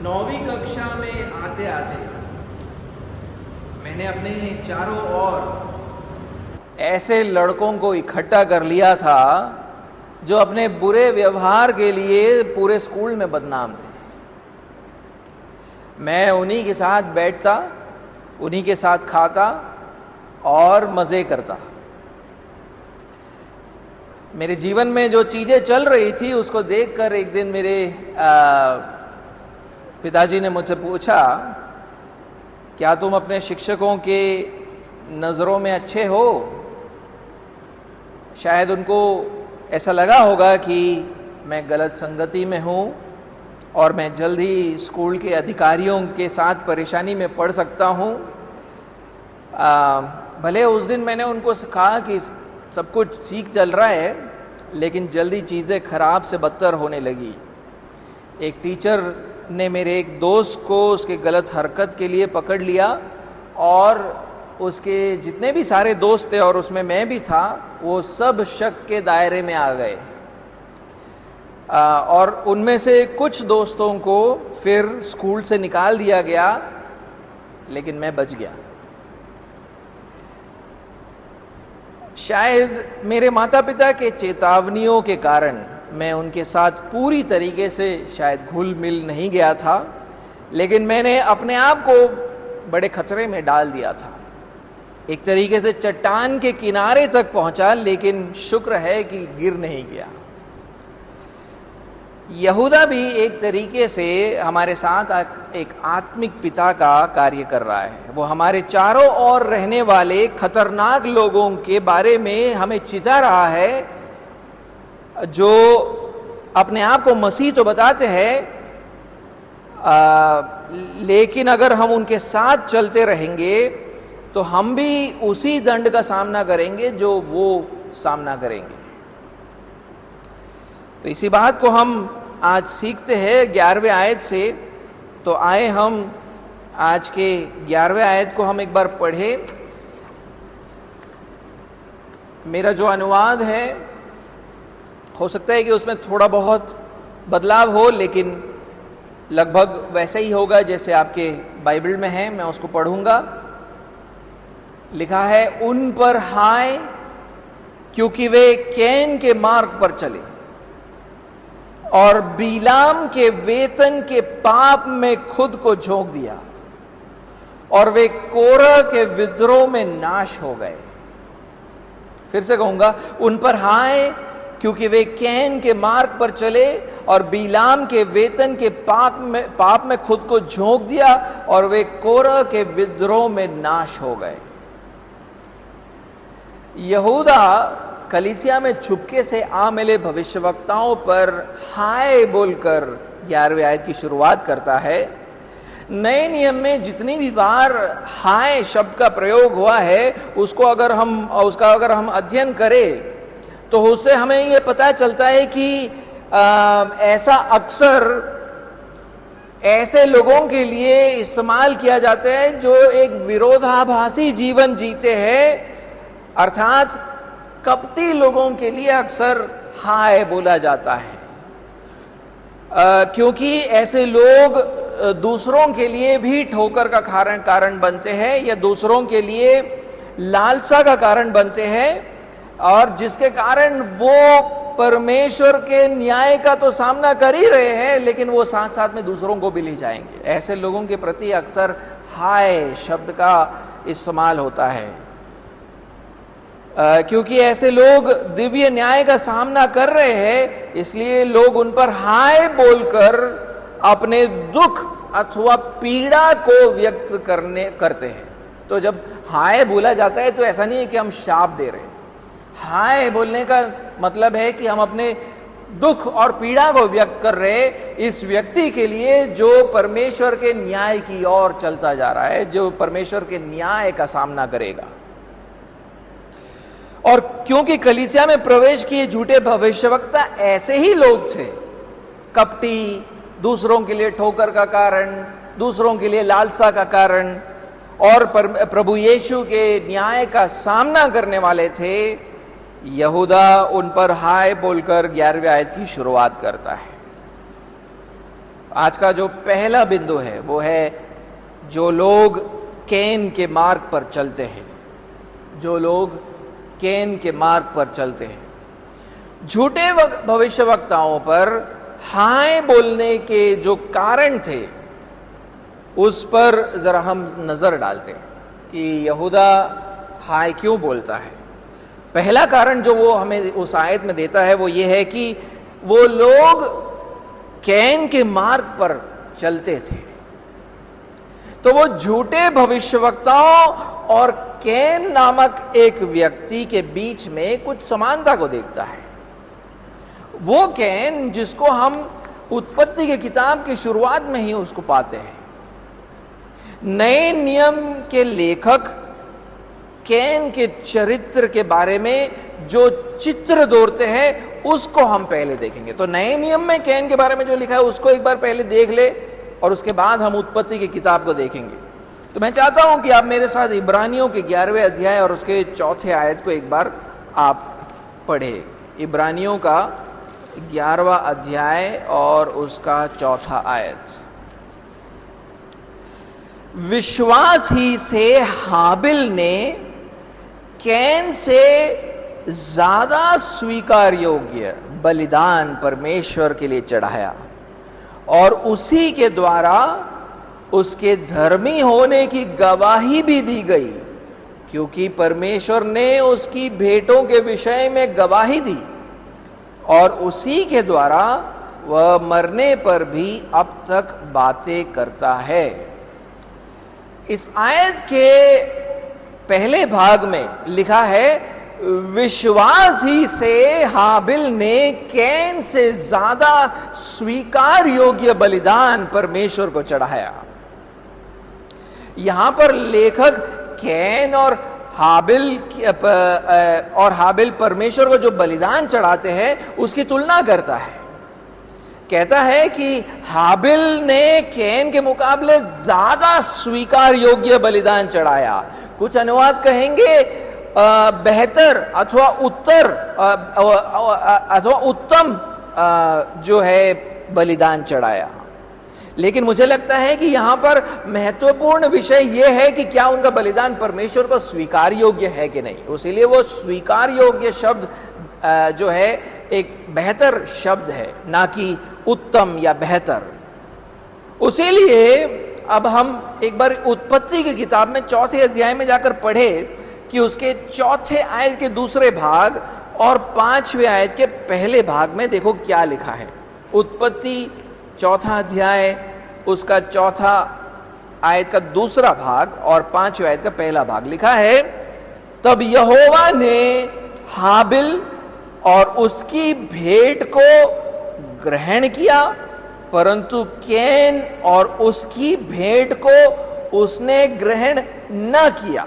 9वीं कक्षा में आते आते मैंने अपने चारों ओर ऐसे लड़कों को इकट्ठा कर लिया था जो अपने बुरे व्यवहार के लिए पूरे स्कूल में बदनाम थे। मैं उन्हीं के साथ बैठता, उन्हीं के साथ खाता और मज़े करता। मेरे जीवन में जो चीज़ें चल रही थी उसको देखकर एक दिन मेरे पिताजी ने मुझसे पूछा, क्या तुम अपने शिक्षकों के नज़रों में अच्छे हो? शायद उनको ऐसा लगा होगा कि मैं गलत संगति में हूँ और मैं जल्द ही स्कूल के अधिकारियों के साथ परेशानी में पड़ सकता हूँ। भले उस दिन मैंने उनको कहा कि सब कुछ ठीक चल रहा है, लेकिन जल्दी चीज़ें खराब से बदतर होने लगी। एक टीचर ने मेरे एक दोस्त को उसके गलत हरकत के लिए पकड़ लिया और उसके जितने भी सारे दोस्त थे और उसमें मैं भी था, वो सब शक के दायरे में आ गए। और उनमें से कुछ दोस्तों को फिर स्कूल से निकाल दिया गया, लेकिन मैं बच गया। शायद मेरे माता पिता के चेतावनियों के कारण मैं उनके साथ पूरी तरीके से शायद घुल मिल नहीं गया था, लेकिन मैंने अपने आप को बड़े खतरे में डाल दिया था। एक तरीके से चट्टान के किनारे तक पहुंचा, लेकिन शुक्र है कि गिर नहीं गया। यहूदा भी एक तरीके से हमारे साथ एक आत्मिक पिता का कार्य कर रहा है। वो हमारे चारों ओर रहने वाले खतरनाक लोगों के बारे में हमें चिता रहा है, जो अपने आप को मसीह तो बताते हैं, लेकिन अगर हम उनके साथ चलते रहेंगे तो हम भी उसी दंड का सामना करेंगे जो वो सामना करेंगे। तो इसी बात को हम आज सीखते हैं 11वें आयत से। तो आए हम आज के 11वें आयत को हम एक बार पढ़ें। मेरा जो अनुवाद है, हो सकता है कि उसमें थोड़ा बहुत बदलाव हो, लेकिन लगभग वैसा ही होगा जैसे आपके बाइबल में है। मैं उसको पढ़ूंगा। लिखा है, उन पर हाय, क्योंकि वे कैन के मार्ग पर चले और बिलाम के वेतन के पाप में खुद को झोंक दिया और वे कोरह के विद्रोह में नाश हो गए। फिर से कहूंगा, उन पर हाय, क्योंकि वे कैन के मार्ग पर चले और बिलाम के वेतन के पाप में खुद को झोंक दिया और वे कोरह के विद्रोह में नाश हो गए। यहूदा कलीसिया में चुपके से आ मिले भविष्यवक्ताओं पर हाय बोलकर 11वें आयत की शुरुआत करता है। नए नियम में जितनी भी बार हाय शब्द का प्रयोग हुआ है, उसका अगर हम अध्ययन करें तो उससे हमें ये पता चलता है कि ऐसा अक्सर ऐसे लोगों के लिए इस्तेमाल किया जाता है जो एक विरोधाभासी जीवन जीते हैं, अर्थात कपटी लोगों के लिए अक्सर हाय बोला जाता है। क्योंकि ऐसे लोग दूसरों के लिए भी ठोकर का कारण बनते हैं या दूसरों के लिए लालसा का कारण बनते हैं, और जिसके कारण वो परमेश्वर के न्याय का तो सामना कर ही रहे हैं, लेकिन वो साथ साथ में दूसरों को भी ले जाएंगे। ऐसे लोगों के प्रति अक्सर हाय शब्द का इस्तेमाल होता है, क्योंकि ऐसे लोग दिव्य न्याय का सामना कर रहे हैं, इसलिए लोग उन पर हाय बोलकर अपने दुख अथवा पीड़ा को व्यक्त करते हैं। तो जब हाय बोला जाता है तो ऐसा नहीं है कि हम शाप दे रहे हैं। हाय बोलने का मतलब है कि हम अपने दुख और पीड़ा को व्यक्त कर रहे इस व्यक्ति के लिए जो परमेश्वर के न्याय की ओर चलता जा रहा है, जो परमेश्वर के न्याय का सामना करेगा। और क्योंकि कलीसिया में प्रवेश किए झूठे भविष्यवक्ता ऐसे ही लोग थे, कपटी, दूसरों के लिए ठोकर का कारण, दूसरों के लिए लालसा का कारण, और प्रभु यीशु के न्याय का सामना करने वाले थे, यहूदा उन पर हाय बोलकर 11वें आयत की शुरुआत करता है। आज का जो पहला बिंदु है वो है जो लोग कैन के मार्ग पर चलते हैं, जो लोग कैन के मार्ग पर चलते हैं। झूठे भविष्यवक्ताओं पर हाय बोलने के जो कारण थे उस पर जरा हम नजर डालते हैं कि यहूदा हाय क्यों बोलता है। पहला कारण जो वो हमें उस आयत में देता है वो ये है कि वो लोग कैन के मार्ग पर चलते थे। तो वो झूठे भविष्यवक्ताओं और कैन नामक एक व्यक्ति के बीच में कुछ समानता को देखता है। वो कैन जिसको हम उत्पत्ति की किताब की शुरुआत में ही उसको पाते हैं। नए नियम के लेखक कैन के चरित्र के बारे में जो चित्र दौड़ते हैं उसको हम पहले देखेंगे। तो नए नियम में कैन के बारे में जो लिखा है उसको एक बार पहले देख ले और उसके बाद हम उत्पत्ति की किताब को देखेंगे। तो मैं चाहता हूं कि आप मेरे साथ इब्रानियों के 11वें अध्याय और उसके 4थे आयत को एक बार आप पढ़े। इब्रानियों का 11वां अध्याय और उसका 4था आयत। विश्वास ही से हाबिल ने कैन से ज्यादा स्वीकार योग्य बलिदान परमेश्वर के लिए चढ़ाया और उसी के द्वारा उसके धर्मी होने की गवाही भी दी गई, क्योंकि परमेश्वर ने उसकी भेंटों के विषय में गवाही दी और उसी के द्वारा वह मरने पर भी अब तक बातें करता है। इस आयत के पहले भाग में लिखा है विश्वास ही से हाबिल ने कैन से ज्यादा स्वीकार योग्य बलिदान परमेश्वर को चढ़ाया। यहां पर लेखक कैन और हाबिल परमेश्वर को जो बलिदान चढ़ाते हैं उसकी तुलना करता है। कहता है कि हाबिल ने कैन के मुकाबले ज्यादा स्वीकार योग्य बलिदान चढ़ाया। कुछ अनुवाद कहेंगे बेहतर अथवा उत्तम जो है बलिदान चढ़ाया। लेकिन मुझे लगता है कि यहां पर महत्वपूर्ण विषय यह है कि क्या उनका बलिदान परमेश्वर को स्वीकार योग्य है कि नहीं। इसीलिए वो स्वीकार योग्य शब्द जो है एक बेहतर शब्द है, ना कि उत्तम या बेहतर। उसीलिए अब हम एक बार उत्पत्ति की किताब में 4थे अध्याय में जाकर पढ़े कि उसके 4थे आयत के दूसरे भाग और 5वें आयत के पहले भाग में देखो क्या लिखा है। उत्पत्ति 4था अध्याय उसका 4था आयत का दूसरा भाग और 5वें आयत का पहला भाग लिखा है, तब यहोवा ने हाबिल और उसकी भेंट को ग्रहण किया, परंतु कैन और उसकी भेंट को उसने ग्रहण न किया।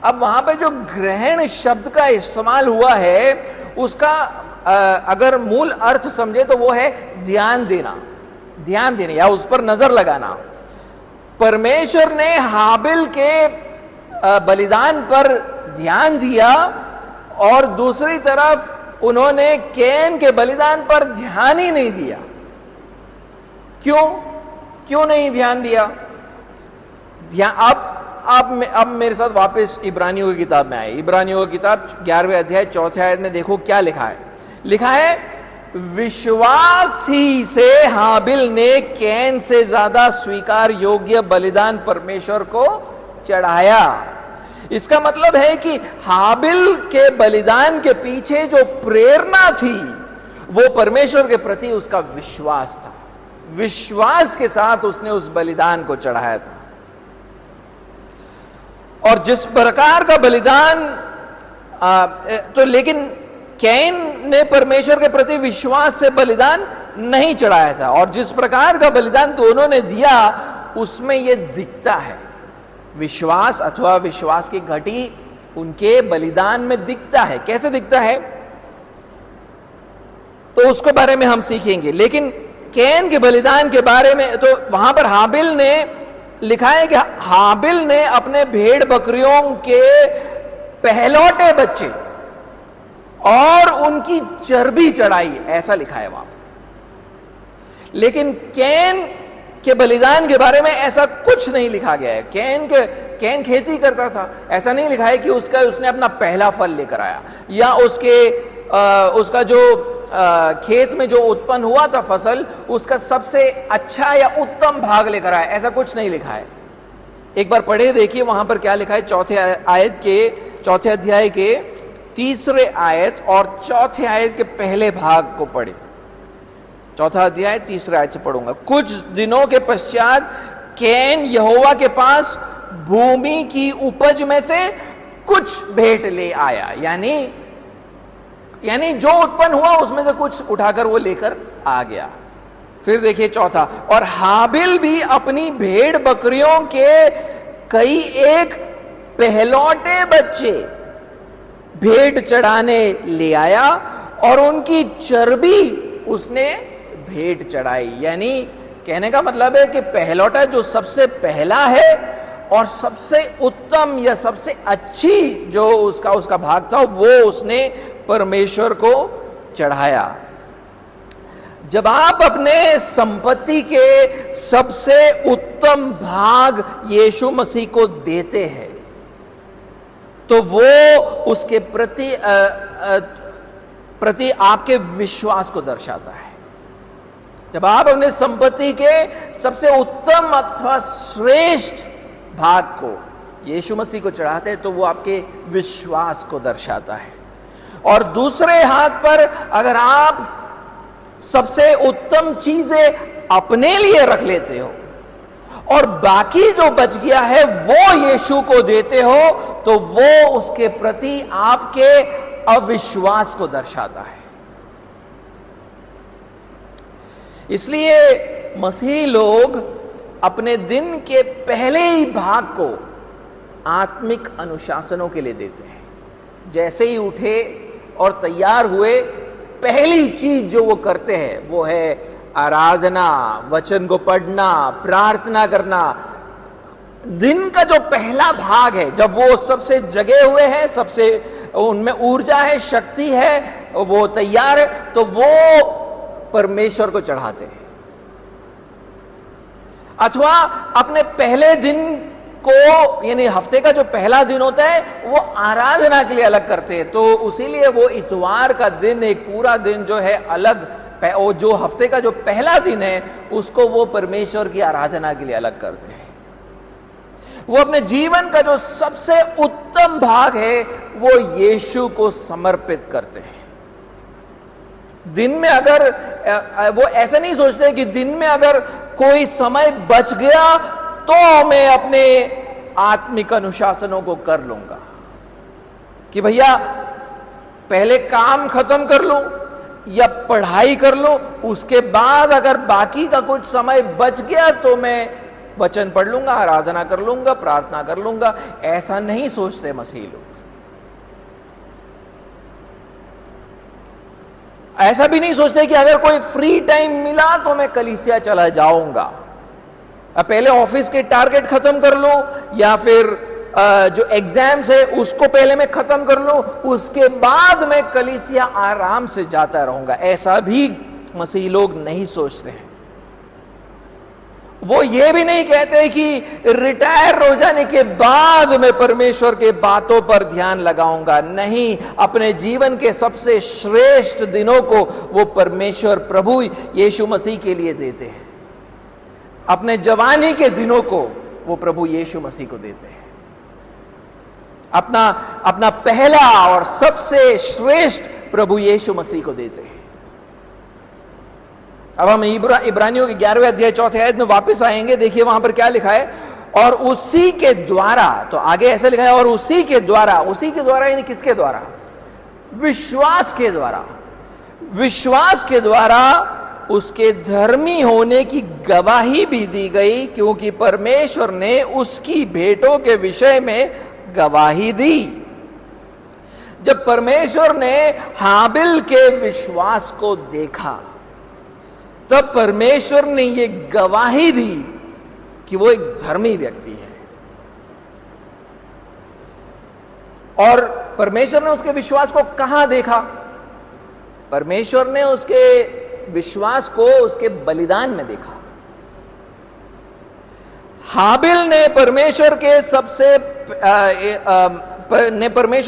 अब वहां पे जो ग्रहण शब्द का इस्तेमाल हुआ है उसका अगर मूल अर्थ समझे तो वो है ध्यान देना या उस पर नजर लगाना। परमेश्वर ने हाबिल के बलिदान पर ध्यान दिया और दूसरी तरफ उन्होंने कैन के बलिदान पर ध्यान ही नहीं दिया। क्यों नहीं ध्यान दिया? अब मेरे साथ वापस इब्रानियों की किताब में आए। इब्रानियों की किताब 11वें अध्याय 4थे आयत में देखो क्या लिखा है। लिखा है विश्वास ही से हाबिल ने कैन से ज्यादा स्वीकार योग्य बलिदान परमेश्वर को चढ़ाया। इसका मतलब है कि हाबिल के बलिदान के पीछे जो प्रेरणा थी वो परमेश्वर के प्रति उसका विश्वास था। विश्वास के साथ उसने उस बलिदान को चढ़ाया था। और जिस प्रकार का बलिदान लेकिन कैन ने परमेश्वर के प्रति विश्वास से बलिदान नहीं चढ़ाया था, और जिस प्रकार का बलिदान दोनों ने दिया उसमें यह दिखता है। विश्वास अथवा विश्वास की घटी उनके बलिदान में दिखता है। कैसे दिखता है तो उसके बारे में हम सीखेंगे। लेकिन कैन के बलिदान के बारे में तो वहां पर हाबिल ने लिखा है कि हाबिल ने अपने भेड़ बकरियों के पहलौटे बच्चे और उनकी चर्बी चढ़ाई, ऐसा लिखा है वहां पर। लेकिन कैन के बलिदान के बारे में ऐसा कुछ नहीं लिखा गया है। कैन खेती करता था, ऐसा नहीं लिखा है कि उसने अपना पहला फल लेकर आया, या उसका जो खेत में जो उत्पन्न हुआ था फसल, उसका सबसे अच्छा या उत्तम भाग लेकर आया, ऐसा कुछ नहीं लिखा है। एक बार पढ़े देखिए वहां पर क्या लिखा है, चौथे अध्याय के 3 आयत और चौथे आयत के पहले भाग को पढ़े। चौथा अध्याय 3 आयत से पढ़ूंगा। कुछ दिनों के पश्चात कैन यहोवा के पास भूमि की उपज में से कुछ भेंट ले आया, यानी जो उत्पन्न हुआ उसमें से कुछ उठाकर वो लेकर आ गया। फिर देखिए चौथा, और हाबिल भी अपनी भेड़ बकरियों के कई एक पहलौटे बच्चे भेंट चढ़ाने ले आया और उनकी चर्बी उसने भेंट चढ़ाई। यानी कहने का मतलब है कि पहलौटा जो सबसे पहला है और सबसे उत्तम या सबसे अच्छी जो उसका भाग था, वो उसने परमेश्वर को चढ़ाया। जब आप अपने संपत्ति के सबसे उत्तम भाग यीशु मसीह को देते हैं तो वो उसके प्रति आपके विश्वास को दर्शाता है। जब आप अपने संपत्ति के सबसे उत्तम अथवा श्रेष्ठ भाग को यीशु मसीह को चढ़ाते हैं तो वो आपके विश्वास को दर्शाता है। और दूसरे हाथ पर अगर आप सबसे उत्तम चीजें अपने लिए रख लेते हो और बाकी जो बच गया है वो यीशु को देते हो तो वो उसके प्रति आपके अविश्वास को दर्शाता है। इसलिए मसीही लोग अपने दिन के पहले ही भाग को आत्मिक अनुशासनों के लिए देते हैं। जैसे ही उठे और तैयार हुए, पहली चीज जो वो करते हैं वो है आराधना, वचन को पढ़ना, प्रार्थना करना। दिन का जो पहला भाग है, जब वो सबसे जगे हुए हैं, सबसे उनमें ऊर्जा है, शक्ति है, वो तैयार है, तो वो परमेश्वर को चढ़ाते हैं। अथवा अपने पहले दिन को, यानी हफ्ते का जो पहला दिन होता है, वो आराधना के लिए अलग करते हैं। तो उसीलिए वो इतवार का दिन, एक पूरा दिन जो है अलग, जो हफ्ते का जो पहला दिन है उसको वो परमेश्वर की आराधना के लिए अलग करते हैं। वो अपने जीवन का जो सबसे उत्तम भाग है वो यीशु को समर्पित करते हैं। दिन में अगर वो ऐसा नहीं सोचते कि दिन में अगर कोई समय बच गया तो मैं अपने आत्मिक अनुशासनों को कर लूंगा, कि भैया पहले काम खत्म कर लूं या पढ़ाई कर लूं, उसके बाद अगर बाकी का कुछ समय बच गया तो मैं वचन पढ़ लूंगा, आराधना कर लूंगा, प्रार्थना कर लूंगा। ऐसा नहीं सोचते मसीही लोग। ऐसा भी नहीं सोचते कि अगर कोई फ्री टाइम मिला तो मैं कलीसिया चला जाऊंगा, पहले ऑफिस के टारगेट खत्म कर लो या फिर जो एग्जाम्स है उसको पहले मैं खत्म कर लूं, उसके बाद मैं कलीसिया आराम से जाता रहूंगा। ऐसा भी मसीही लोग नहीं सोचते हैं। वो ये भी नहीं कहते कि रिटायर हो जाने के बाद मैं परमेश्वर के बातों पर ध्यान लगाऊंगा। नहीं, अपने जीवन के सबसे श्रेष्ठ दिनों को वो परमेश्वर प्रभु यीशु मसीह के लिए देते हैं। अपने जवानी के दिनों को वो प्रभु यीशु मसीह को देते हैं। अपना पहला और सबसे श्रेष्ठ प्रभु यीशु मसीह को देते हैं। अब हम इब्रानियों के 11वें अध्याय 4थे आयत में वापस आएंगे। देखिए वहां पर क्या लिखा है, और उसी के द्वारा, तो आगे ऐसे लिखा है, और उसी के द्वारा यानी किसके द्वारा? विश्वास के द्वारा। विश्वास के द्वारा उसके धर्मी होने की गवाही भी दी गई, क्योंकि परमेश्वर ने उसकी भेंटों के विषय में गवाही दी। जब परमेश्वर ने हाबिल के विश्वास को देखा तब परमेश्वर ने यह गवाही दी कि वो एक धर्मी व्यक्ति है। और परमेश्वर ने उसके विश्वास को कहां देखा? परमेश्वर ने उसके विश्वास को उसके बलिदान में देखा। हाबिल ने परमेश्वर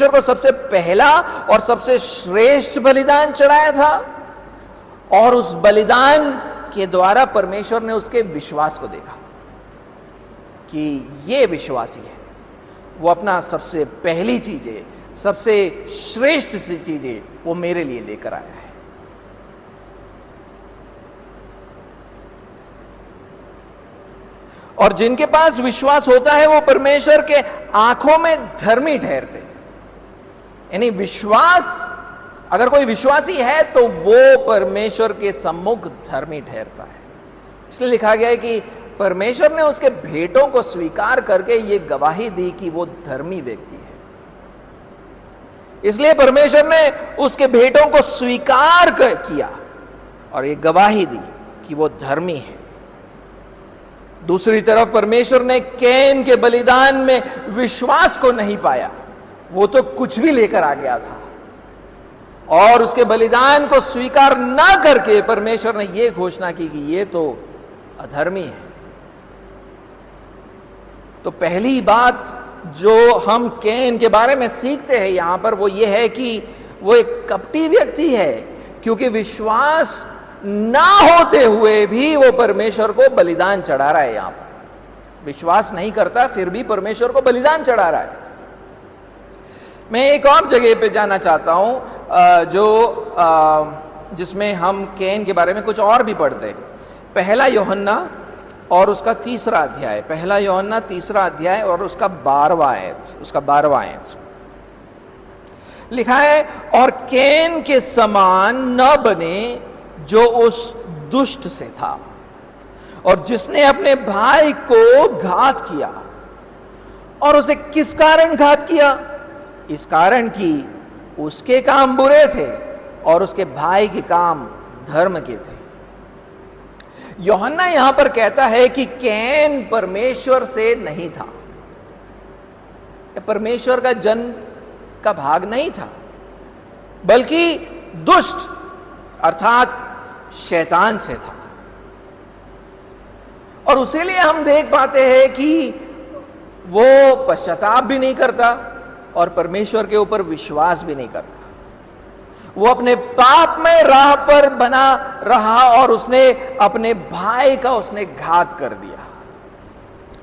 को सबसे पहला और सबसे श्रेष्ठ बलिदान चढ़ाया था, और उस बलिदान के द्वारा परमेश्वर ने उसके विश्वास को देखा कि ये विश्वासी है, वो अपना सबसे पहली चीजें, सबसे श्रेष्ठ सी चीजें वो मेरे लिए लेकर आया है। और जिनके पास विश्वास होता है वो परमेश्वर के आंखों में धर्मी ठहरते हैं। यानी विश्वास, अगर कोई विश्वासी है तो वो परमेश्वर के सम्मुख धर्मी ठहरता है। इसलिए लिखा गया है कि परमेश्वर ने उसके भेंटों को स्वीकार करके ये गवाही दी कि वो धर्मी व्यक्ति है। इसलिए परमेश्वर ने उसके भेंटों को स्वीकार किया और ये गवाही दी कि वो धर्मी है। दूसरी तरफ परमेश्वर ने कैन के बलिदान में विश्वास को नहीं पाया, वो तो कुछ भी लेकर आ गया था, और उसके बलिदान को स्वीकार ना करके परमेश्वर ने यह घोषणा की कि ये तो अधर्मी है। तो पहली बात जो हम कैन के बारे में सीखते हैं यहां पर वो ये है कि वो एक कपटी व्यक्ति है, क्योंकि विश्वास ना होते हुए भी वो परमेश्वर को बलिदान चढ़ा रहा है। यहां पर विश्वास नहीं करता फिर भी परमेश्वर को बलिदान चढ़ा रहा है। मैं एक और जगह पे जाना चाहता हूं जिसमें हम कैन के बारे में कुछ और भी पढ़ते हैं। पहला यूहन्ना और उसका 3रा अध्याय, पहला यूहन्ना 3रा अध्याय और उसका 12वां आयत लिखा है, और कैन के समान न बने जो उस दुष्ट से था, और जिसने अपने भाई को घात किया। और उसे किस कारण घात किया? इस कारण कि उसके काम बुरे थे और उसके भाई के काम धर्म के थे। यूहन्ना यहां पर कहता है कि कैन परमेश्वर से नहीं था, परमेश्वर का जन का भाग नहीं था, बल्कि दुष्ट अर्थात शैतान से था। और उसीलिए हम देख पाते हैं कि वो पश्चाताप भी नहीं करता और परमेश्वर के ऊपर विश्वास भी नहीं करता। वो अपने पाप में राह पर बना रहा और उसने अपने भाई का उसने घात कर दिया।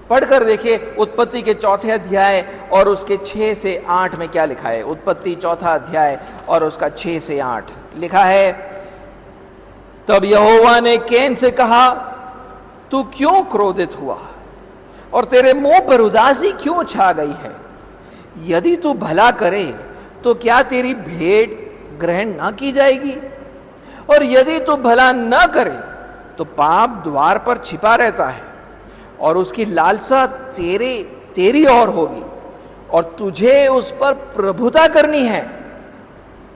पढ़कर देखिए उत्पत्ति के 4थे अध्याय और उसके 6 से 8 में क्या लिखा है। उत्पत्ति 4था अध्याय और उसका 6 से 8 लिखा है, तब यहोवा ने कैन से कहा, तू क्यों क्रोधित हुआ और तेरे मुंह पर उदासी क्यों छा गई है? यदि तू भला करे तो क्या तेरी भेंट ग्रहण न की जाएगी? और यदि तू भला न करे तो पाप द्वार पर छिपा रहता है और उसकी लालसा तेरी ओर होगी और तुझे उस पर प्रभुता करनी है।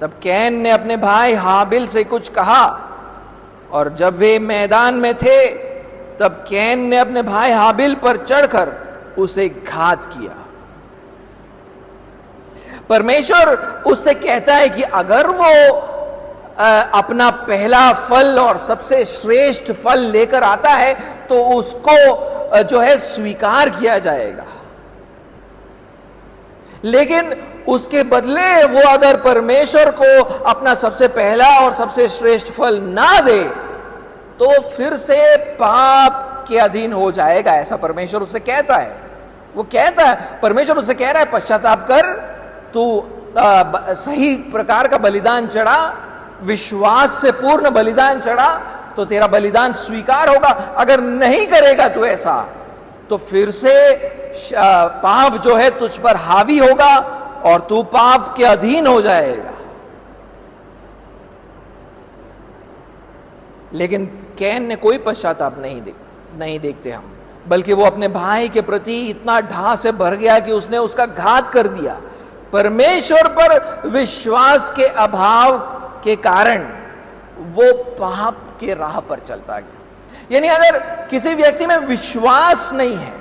तब कैन ने अपने भाई हाबिल से कुछ कहा, और जब वे मैदान में थे तब कैन ने अपने भाई हाबिल पर चढ़कर उसे घात किया। परमेश्वर उससे कहता है कि अगर वो अपना पहला फल और सबसे श्रेष्ठ फल लेकर आता है तो उसको जो है स्वीकार किया जाएगा, लेकिन उसके बदले वो अगर परमेश्वर को अपना सबसे पहला और सबसे श्रेष्ठ फल ना दे तो फिर से पाप के अधीन हो जाएगा। ऐसा परमेश्वर उससे कहता है। वो कहता है, परमेश्वर उससे कह रहा है पश्चाताप कर, तू सही प्रकार का बलिदान चढ़ा, विश्वास से पूर्ण बलिदान चढ़ा तो तेरा बलिदान स्वीकार होगा। अगर नहीं करेगा तो ऐसा तो फिर से पाप जो है तुझ पर हावी होगा और तू पाप के अधीन हो जाएगा। लेकिन कैन ने कोई पश्चाताप नहीं देखते हम, बल्कि वो अपने भाई के प्रति इतना ढा से भर गया कि उसने उसका घात कर दिया। परमेश्वर पर विश्वास के अभाव के कारण वो पाप के राह पर चलता गया। यानी अगर किसी व्यक्ति में विश्वास नहीं है,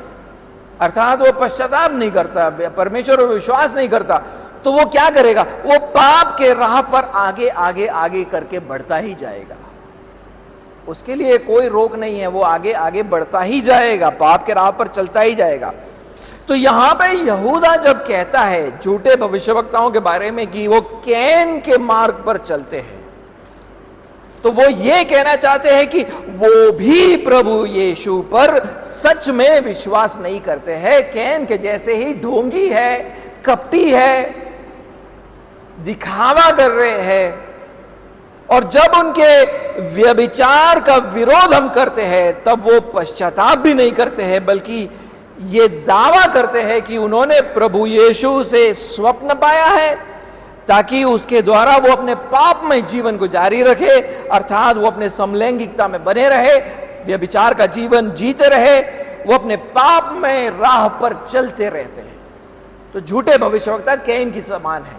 अर्थात वो पश्चाताप नहीं करता, परमेश्वर पर विश्वास नहीं करता, तो वो क्या करेगा? वो पाप के राह पर आगे आगे आगे करके बढ़ता ही जाएगा। उसके लिए कोई रोक नहीं है, वो आगे आगे बढ़ता ही जाएगा, पाप के राह पर चलता ही जाएगा। तो यहां पे यहूदा जब कहता है झूठे भविष्यवक्ताओं के बारे में कि वो कैन के मार्ग पर चलते हैं, तो वो ये कहना चाहते हैं कि वो भी प्रभु यीशु पर सच में विश्वास नहीं करते हैं, कैन के जैसे ही ढोंगी है, कपटी है, दिखावा कर रहे हैं। और जब उनके व्यभिचार का विरोध हम करते हैं तब वो पश्चाताप भी नहीं करते हैं, बल्कि ये दावा करते हैं कि उन्होंने प्रभु यीशु से स्वप्न पाया है ताकि उसके द्वारा वो अपने पापमय जीवन को जारी रखे, अर्थात वो अपने समलैंगिकता में बने रहे, व्यभिचार का जीवन जीते रहे, वो अपने पापमय राह पर चलते रहते हैं। तो झूठे भविष्यवक्ता कैन की समान है,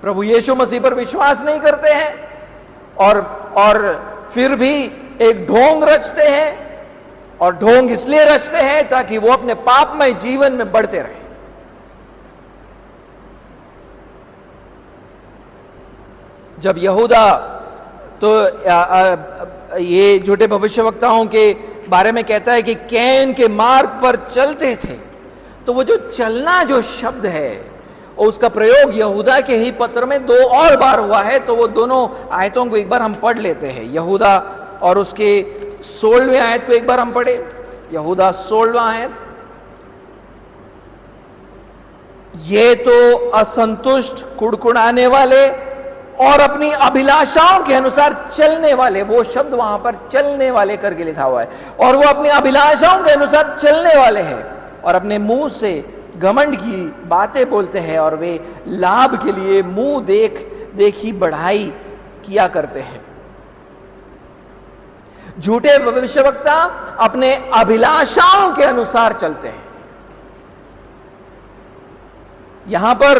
प्रभु यीशु मसीह पर विश्वास नहीं करते हैं और फिर भी एक ढोंग रचते हैं, और ढोंग इसलिए रचते हैं ताकि वो अपने पापमय जीवन में बढ़ते रहे। जब यहूदा तो ये झूठे भविष्यवक्ताओं के बारे में कहता है कि कैन के मार्ग पर चलते थे, तो वो जो चलना जो शब्द है उसका प्रयोग यहूदा के ही पत्र में 2 और बार हुआ है। तो वो दोनों आयतों को एक बार हम पढ़ लेते हैं। यहूदा और उसके 16वें आयत को एक बार हम पढ़े। यहूदा 16वां आयत, ये तो असंतुष्ट, कुड़कुड़ाने वाले और अपनी अभिलाषाओं के अनुसार चलने वाले, वो शब्द वहां पर चलने वाले करके लिखा हुआ है, और वो अपनी अभिलाषाओं के अनुसार चलने वाले हैं और अपने मुंह से घमंड की बातें बोलते हैं, और वे लाभ के लिए मुंह देखी बढ़ाई किया करते हैं। झूठे भविष्यवक्ता अपने अभिलाषाओं के अनुसार चलते हैं। यहां पर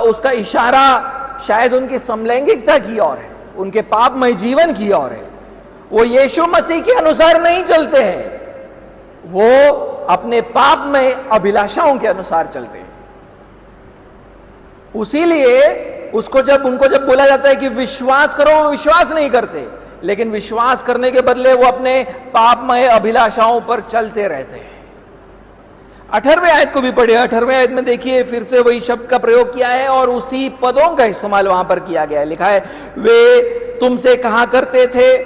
उसका इशारा शायद उनकी समलैंगिकता की ओर है, उनके पापमय जीवन की ओर है। वो यीशु मसीह के अनुसार नहीं चलते हैं, वो अपने पापमय अभिलाषाओं के अनुसार चलते हैं। उसीलिए उनको जब बोला जाता है कि विश्वास करो, वो विश्वास नहीं करते, लेकिन विश्वास करने के बदले वो अपने पापमय अभिलाषाओं पर चलते रहते हैं। 18वें आयत को भी पढ़े। 18वें आयत में देखिए फिर से वही शब्द का प्रयोग किया है और उसी पदों का इस्तेमाल वहां पर किया गया है। लिखा है, वे तुमसे कहा करते थे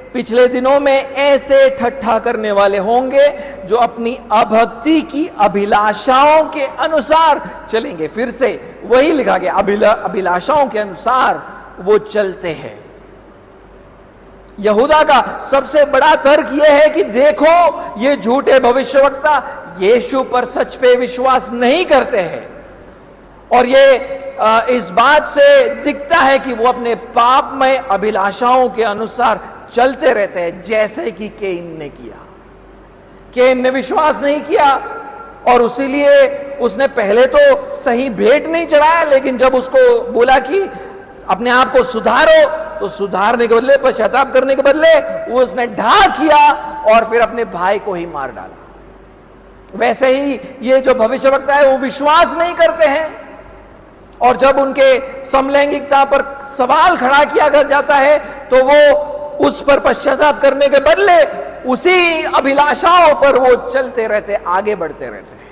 पिछले दिनों में ऐसे ठट्ठा करने वाले होंगे जो अपनी अभक्ति की अभिलाषाओं के अनुसार चलेंगे। फिर से वही लिखा गया, अभिलाषाओं के अनुसार वो चलते हैं। यहूदा का सबसे बड़ा तर्क यह है कि देखो, ये झूठे भविष्यवक्ता यीशु पर सच पे विश्वास नहीं करते हैं, और ये इस बात से दिखता है कि वो अपने पापमय अभिलाषाओं के अनुसार चलते रहते हैं, जैसे कि कैन ने किया। कैन ने विश्वास नहीं किया और इसीलिए उसने पहले तो सही भेंट नहीं चढ़ाया, लेकिन जब उसको बोला कि अपने आप को सुधारो, तो सुधारने के बदले, पश्चाताप करने के बदले वो उसने ढा किया और फिर अपने भाई को ही मार डाला। वैसे ही ये जो भविष्यवक्ता है वो विश्वास नहीं करते हैं, और जब उनके समलैंगिकता पर सवाल खड़ा किया कर जाता है तो वो उस पर पश्चाताप करने के बदले उसी अभिलाषाओं पर वो चलते रहते, आगे बढ़ते रहते हैं।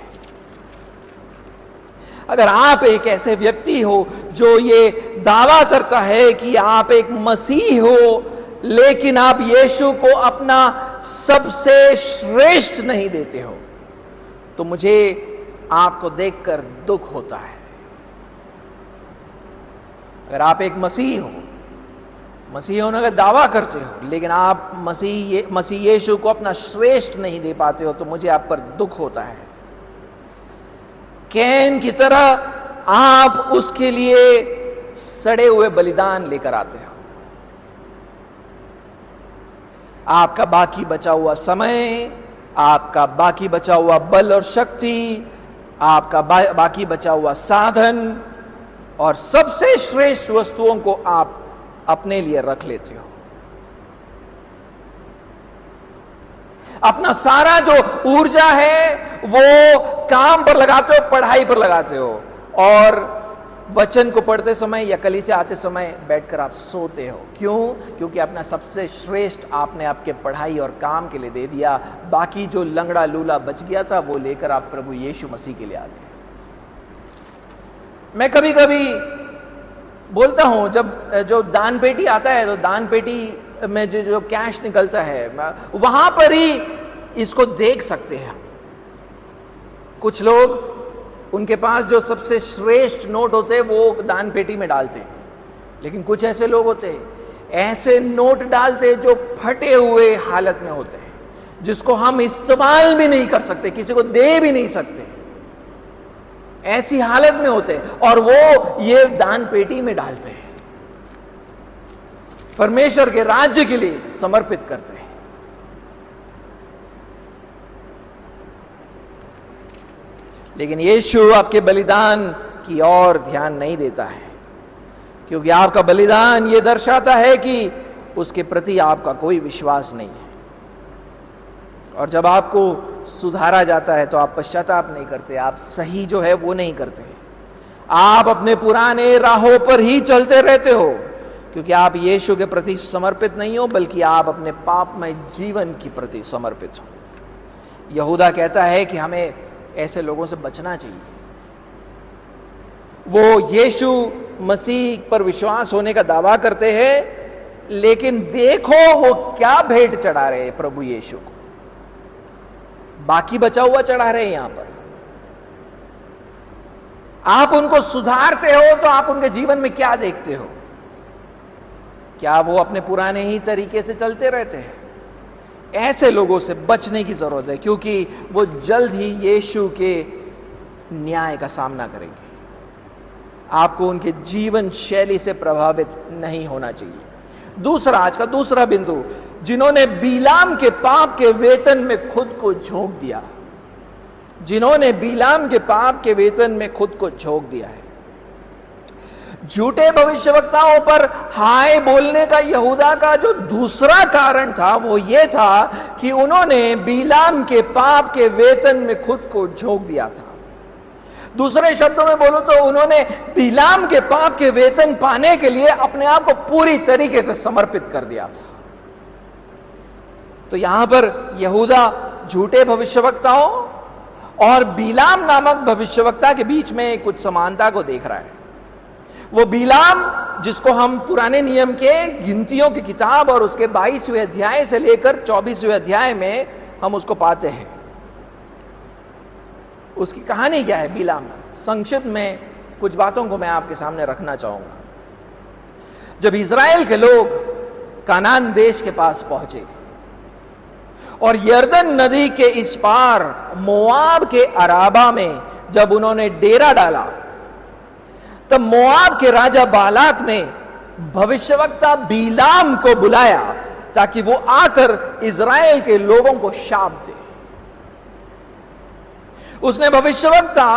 अगर आप एक ऐसे व्यक्ति हो जो ये दावा करता है कि आप एक मसीह हो, लेकिन आप यीशु को अपना सबसे श्रेष्ठ नहीं देते हो, तो मुझे आपको देखकर दुख होता है। अगर आप एक मसीह हो, मसीह होने का दावा करते हो, लेकिन आप मसीह यीशु को अपना श्रेष्ठ नहीं दे पाते हो, तो मुझे आप पर दुख होता है। कैन की तरह आप उसके लिए सड़े हुए बलिदान लेकर आते हो। आपका बाकी बचा हुआ समय, आपका बाकी बचा हुआ बल और शक्ति, आपका बाकी बचा हुआ साधन और सबसे श्रेष्ठ वस्तुओं को आप अपने लिए रख लेते हो। अपना सारा जो ऊर्जा है वो काम पर लगाते हो, पढ़ाई पर लगाते हो, और वचन को पढ़ते समय या कलीसिया आते समय बैठकर आप सोते हो। क्यों? क्योंकि अपना सबसे श्रेष्ठ आपने आपके पढ़ाई और काम के लिए दे दिया, बाकी जो लंगड़ा लूला बच गया था वो लेकर आप प्रभु यीशु मसीह के लिए आ गए। मैं कभी कभी बोलता हूं, जब जो दान पेटी आता है तो दान पेटी में जो कैश निकलता है वहां पर ही इसको देख सकते हैं। कुछ लोग उनके पास जो सबसे श्रेष्ठ नोट होते हैं वो दान पेटी में डालते हैं, लेकिन कुछ ऐसे लोग होते हैं ऐसे नोट डालते हैं जो फटे हुए हालत में होते हैं, जिसको हम इस्तेमाल भी नहीं कर सकते, किसी को दे भी नहीं सकते, ऐसी हालत में होते हैं, और वो ये दान पेटी में डालते हैं, परमेश्वर के राज्य के लिए समर्पित करते हैं। लेकिन यीशु आपके बलिदान की ओर ध्यान नहीं देता है, क्योंकि आपका बलिदान यह दर्शाता है कि उसके प्रति आपका कोई विश्वास नहीं है। और जब आपको सुधारा जाता है तो आप पश्चाताप नहीं करते, आप सही जो है वो नहीं करते, आप अपने पुराने राहों पर ही चलते रहते हो, क्योंकि आप यीशु के प्रति समर्पित नहीं हो, बल्कि आप अपने पापमय जीवन के प्रति समर्पित हो। यहूदा कहता है कि हमें ऐसे लोगों से बचना चाहिए। वो यीशु मसीह पर विश्वास होने का दावा करते हैं, लेकिन देखो वो क्या भेंट चढ़ा रहे हैं प्रभु यीशु को, बाकी बचा हुआ चढ़ा रहे हैं। यहां पर आप उनको सुधारते हो तो आप उनके जीवन में क्या देखते हो? क्या वो अपने पुराने ही तरीके से चलते रहते हैं? ऐसे लोगों से बचने की जरूरत है, क्योंकि वो जल्द ही यीशु के न्याय का सामना करेंगे। आपको उनके जीवन शैली से प्रभावित नहीं होना चाहिए। दूसरा, आज का दूसरा बिंदु, जिन्होंने बिलाम के पाप के वेतन में खुद को झोंक दिया, जिन्होंने बिलाम के पाप के वेतन में खुद को झोंक दिया है। झूठे भविष्यवक्ताओं पर हाय बोलने का यहूदा का जो दूसरा कारण था वो ये था कि उन्होंने बिलाम के पाप के वेतन में खुद को झोंक दिया था। दूसरे शब्दों में बोलो तो उन्होंने बिलाम के पाप के वेतन पाने के लिए अपने आप को पूरी तरीके से समर्पित कर दिया था। तो यहां पर यहूदा झूठे भविष्यवक्ताओं और बिलाम नामक भविष्यवक्ता के बीच में कुछ समानता को देख रहा है। वो बिलाम जिसको हम पुराने नियम के गिनतियों की किताब और उसके 22वें अध्याय से लेकर 24वें अध्याय में हम उसको पाते हैं। उसकी कहानी क्या है बिलाम का? संक्षिप्त में कुछ बातों को मैं आपके सामने रखना चाहूंगा। जब इज़राइल के लोग कानान देश के पास पहुंचे और यरदन नदी के इस पार मोआब के अराबा में जब उन्होंने डेरा डाला, तब मोआब के राजा बालाक ने भविष्यवक्ता बिलाम को बुलाया ताकि वो आकर इज़राइल के लोगों को शाप दे। उसने भविष्यवक्ता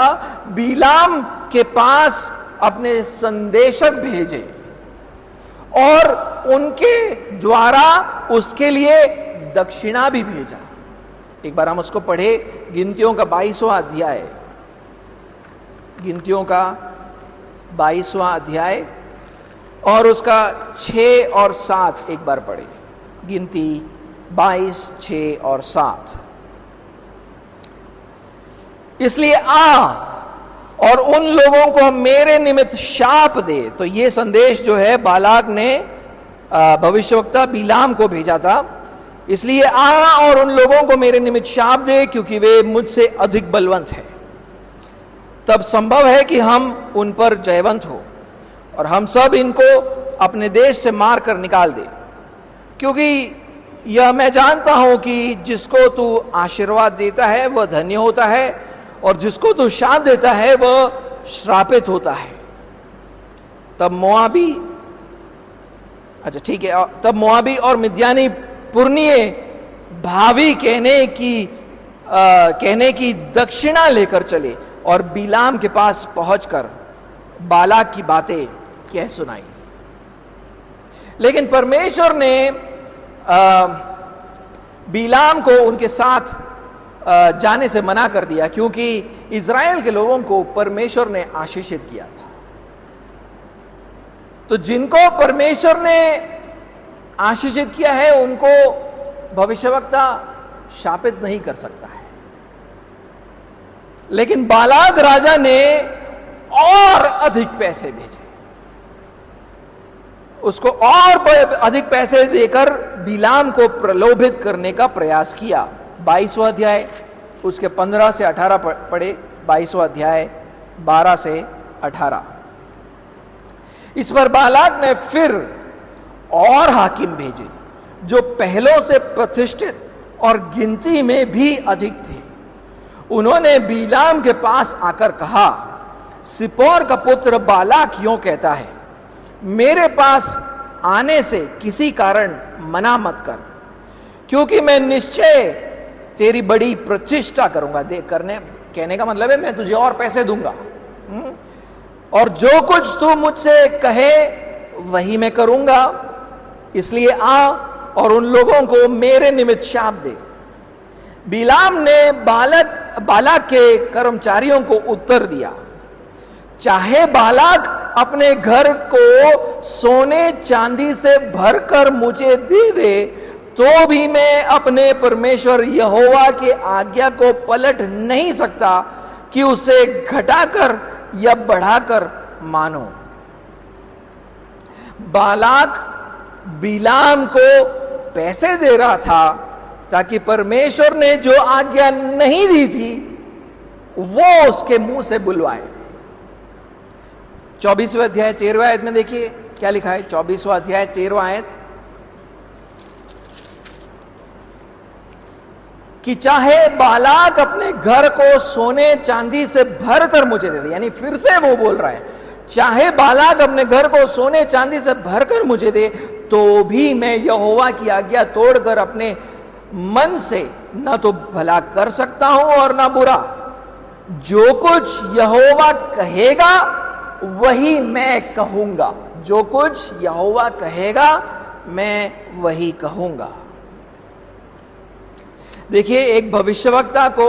बिलाम के पास अपने संदेशक भेजे और उनके द्वारा उसके लिए दक्षिणा भी भेजा। एक बार हम उसको पढ़े, गिनतियों का 22वां अध्याय, गिनतियों का 22वां अध्याय और उसका 6 और 7 एक बार पढ़े। गिनती 22, 6 और 7। इसलिए आ और उन लोगों को मेरे निमित्त शाप दे। तो ये संदेश जो है बालाक ने भविष्यवक्ता बिलाम को भेजा था। इसलिए आ और उन लोगों को मेरे निमित्त शाप दे, क्योंकि वे मुझसे अधिक बलवंत है। तब संभव है कि हम उन पर जयवंत हो और हम सब इनको अपने देश से मार कर निकाल दे, क्योंकि यह मैं जानता हूं कि जिसको तू आशीर्वाद देता है वह धन्य होता है और जिसको तू शाप देता है वह श्रापित होता है। तब मोआबी, अच्छा ठीक है, तब मोआबी और मिद्यानी पुरनिये भावी कहने की दक्षिणा लेकर चले और बिलाम के पास पहुंचकर बालाक की बातें कह सुनाई। लेकिन परमेश्वर ने बिलाम को उनके साथ जाने से मना कर दिया, क्योंकि इज़राइल के लोगों को परमेश्वर ने आशीषित किया था। तो जिनको परमेश्वर ने आशीषित किया है उनको भविष्यवक्ता शापित नहीं कर सकता है। लेकिन बालाक राजा ने और अधिक पैसे भेजे, उसको और अधिक पैसे देकर बिलाम को प्रलोभित करने का प्रयास किया। 22वां अध्याय उसके 15 से 18 पढ़े। 22वां अध्याय 12 से 18। इस पर बालाक ने फिर और हाकिम भेजे जो पहलों से प्रतिष्ठित और गिनती में भी अधिक थे। उन्होंने बिलाम के पास आकर कहा, सिपोर का पुत्र बालाक यूं कहता है, मेरे पास आने से किसी कारण मना मत कर, क्योंकि मैं निश्चय तेरी बड़ी प्रतिष्ठा करूंगा। कहने का मतलब है मैं तुझे और पैसे दूंगा, और जो कुछ तू मुझसे कहे वही मैं करूंगा। इसलिए आ और उन लोगों को मेरे निमित्त शाप दे। बिलाम ने बालाक के कर्मचारियों को उत्तर दिया, चाहे बालाक अपने घर को सोने चांदी से भरकर मुझे दे दे, तो भी मैं अपने परमेश्वर यहोवा की आज्ञा को पलट नहीं सकता कि उसे घटाकर या बढ़ाकर मानो। बालाक बिलाम को पैसे दे रहा था ताकि परमेश्वर ने जो आज्ञा नहीं दी थी वो उसके मुंह से बुलवाए। 24वें अध्याय 13वें आयत में देखिए क्या लिखा है। 24वां अध्याय 13वां आयत, कि चाहे बालाक अपने घर को सोने चांदी से भर कर मुझे दे दे, यानी फिर से वो बोल रहा है, चाहे बालाक अपने घर को सोने चांदी से भर कर मुझे दे, तो भी मैं यहोवा की आज्ञा तोड़कर अपने मन से ना तो भला कर सकता हूं और ना बुरा। जो कुछ यहोवा कहेगा वही मैं कहूंगा। जो कुछ यहोवा कहेगा मैं वही कहूंगा। देखिए, एक भविष्यवक्ता को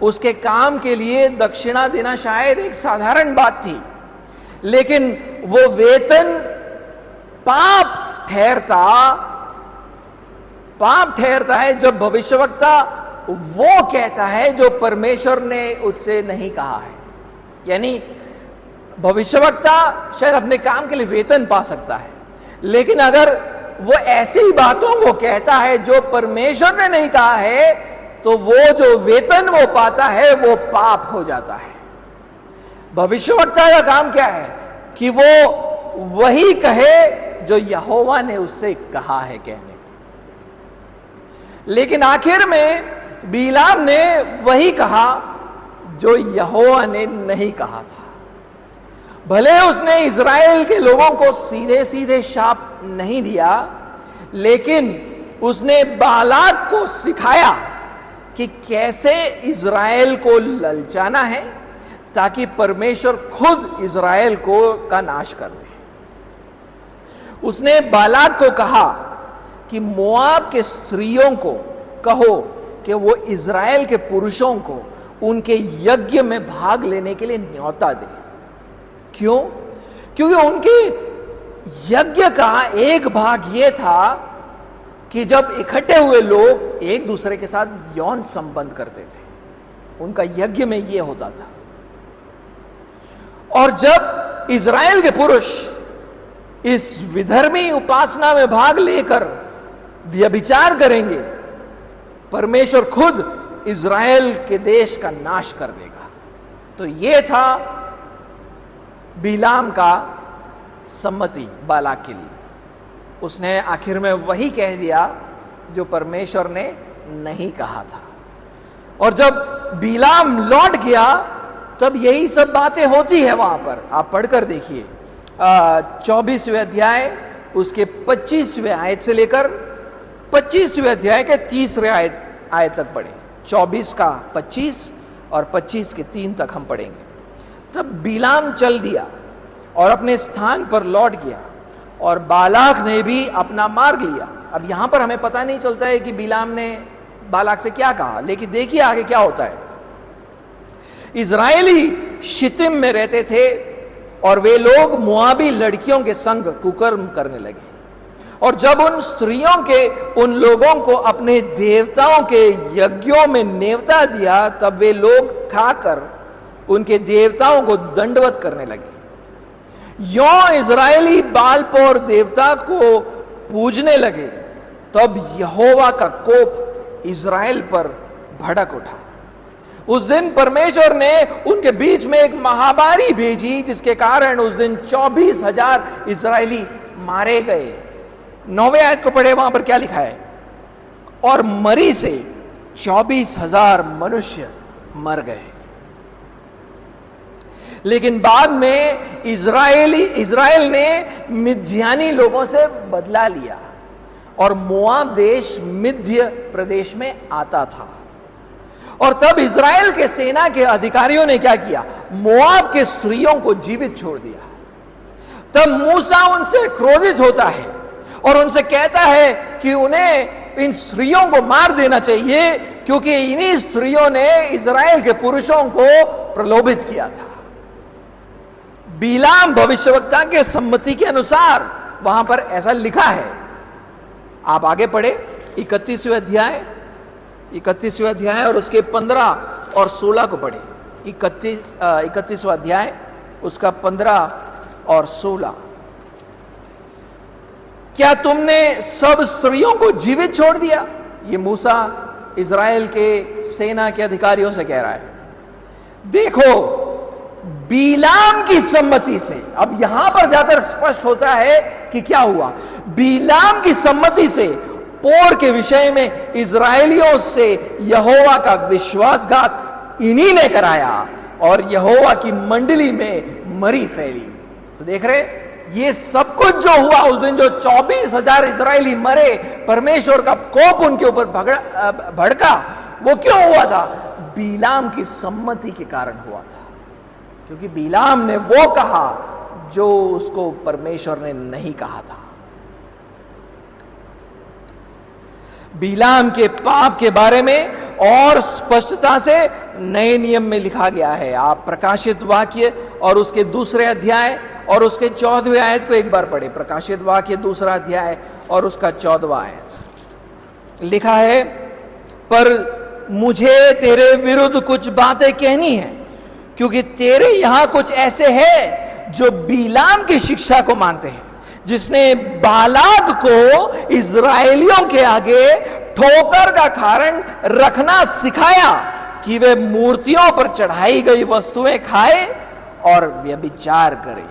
उसके काम के लिए दक्षिणा देना शायद एक साधारण बात थी, लेकिन वो वेतन पाप ठहरता है जब भविष्यवक्ता वो कहता है जो परमेश्वर ने उससे नहीं कहा है। यानी भविष्यवक्ता शायद अपने काम के लिए वेतन पा सकता है, लेकिन अगर वो ऐसी बातों को कहता है जो परमेश्वर ने नहीं कहा है, तो वो जो वेतन वो पाता है वो पाप हो जाता है। भविष्यवक्ता का काम क्या है कि वो वही कहे जो यहोवा ने उससे कहा है कहने। लेकिन आखिर में बिलाम ने वही कहा जो यहोवा ने नहीं कहा था। भले उसने इज़राइल के लोगों को सीधे सीधे शाप नहीं दिया, लेकिन उसने बालाक को सिखाया कि कैसे इज़राइल को ललचाना है ताकि परमेश्वर खुद इज़राइल का नाश कर दे। उसने बालाक को कहा कि मोआब के स्त्रियों को कहो कि वो इज़राइल के पुरुषों को उनके यज्ञ में भाग लेने के लिए न्योता दे। क्यों? क्योंकि उनके यज्ञ का एक भाग यह था कि जब इकट्ठे हुए लोग एक दूसरे के साथ यौन संबंध करते थे, उनका यज्ञ में यह होता था। और जब इज़राइल के पुरुष इस विधर्मी उपासना में भाग लेकर व्यभिचार करेंगे, परमेश्वर खुद इज़राइल के देश का नाश कर देगा। तो यह था बिलाम का सम्मति बालाक के लिए। उसने आखिर में वही कह दिया जो परमेश्वर ने नहीं कहा था। और जब बिलाम लौट गया तब यही सब बातें होती है वहां पर। आप पढ़कर देखिए 24वें अध्याय उसके 25वें आयत से लेकर 25वें अध्याय के 30वें आयत तक पढ़े। 24 का 25 और 25 के 3 तक हम पढ़ेंगे। तब बिलाम चल दिया और अपने स्थान पर लौट गया, और बालाक ने भी अपना मार्ग लिया। अब यहां पर हमें पता नहीं चलता है कि बिलाम ने बालाक से क्या कहा, लेकिन देखिए आगे क्या होता है। इज़राइली शितिम में रहते थे और वे लोग मोआबी लड़कियों के संग कुकर्म करने लगे। और जब उन स्त्रियों के उन लोगों को अपने देवताओं के यज्ञों में नेवता दिया, तब वे लोग खाकर उनके देवताओं को दंडवत करने लगे। यों इजरायली बालपोर देवता को पूजने लगे। तब यहोवा का कोप इजराइल पर भड़क उठा। उस दिन परमेश्वर ने उनके बीच में एक महामारी भेजी, जिसके कारण उस दिन 24,000 इजरायली मारे गए। 9वें आयत को पढ़े, वहां पर क्या लिखा है? और मरी से 24,000 मनुष्य मर गए। लेकिन बाद में इजराइल ने मिद्यानी लोगों से बदला लिया और मोआब देश मिद्य प्रदेश में आता था। और तब इजराइल के सेना के अधिकारियों ने क्या किया? मोआब के स्त्रियों को जीवित छोड़ दिया। तब मूसा उनसे क्रोधित होता है और उनसे कहता है कि उन्हें इन स्त्रियों को मार देना चाहिए, क्योंकि इन्हीं स्त्रियों ने इजराइल के पुरुषों को प्रलोभित किया था। बिलाम भविष्यवक्ता के सम्मति के अनुसार वहां पर ऐसा लिखा है। आप आगे पढ़े 31वें अध्याय और उसके 15 और 16 को पढ़े। 31वां अध्याय उसका 15 और 16। क्या तुमने सब स्त्रियों को जीवित छोड़ दिया? ये मूसा इजराइल के सेना के अधिकारियों से कह रहा है। देखो, बिलाम की सम्मति से, अब यहां पर जाकर स्पष्ट होता है कि क्या हुआ। बिलाम की सम्मति से पोर के विषय में इजराइलियों से यहोवा का विश्वासघात इन्हीं ने कराया और यहोवा की मंडली में मरी फैली। तो देख रहे, ये सब कुछ जो हुआ उस दिन, जो 24,000 इजरायली मरे, परमेश्वर का कोप उनके ऊपर भड़का, वो क्यों हुआ था? बिलाम की सम्मति के कारण हुआ था, क्योंकि बिलाम ने वो कहा जो उसको परमेश्वर ने नहीं कहा था। बिलाम के पाप के बारे में और स्पष्टता से नए नियम में लिखा गया है। आप प्रकाशित वाक्य और उसके 2 अध्याय और उसके 14वें आयत को एक बार पढ़े। प्रकाशित वाक्य 2 अध्याय और उसका 14वां आयत लिखा है, पर मुझे तेरे विरुद्ध कुछ बातें कहनी है, क्योंकि तेरे यहां कुछ ऐसे हैं जो बिलाम की शिक्षा को मानते हैं, जिसने बालाक को इजराइलियों के आगे ठोकर का कारण रखना सिखाया कि वे मूर्तियों पर चढ़ाई गई वस्तुएं खाए और व्यभिचार करे।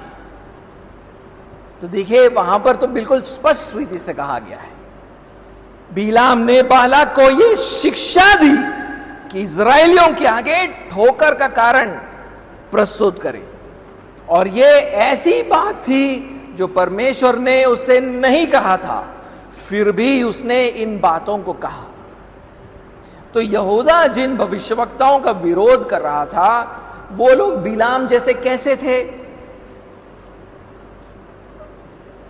तो देखिए, वहां पर तो बिल्कुल स्पष्ट रीति से कहा गया है। बिलाम ने बालाक को यह शिक्षा दी कि इजराइलियों के आगे ठोकर का कारण प्रस्तुत करे, और यह ऐसी बात थी जो परमेश्वर ने उसे नहीं कहा था, फिर भी उसने इन बातों को कहा। तो यहूदा जिन भविष्यवक्ताओं का विरोध कर रहा था, वो लोग बिलाम जैसे कैसे थे?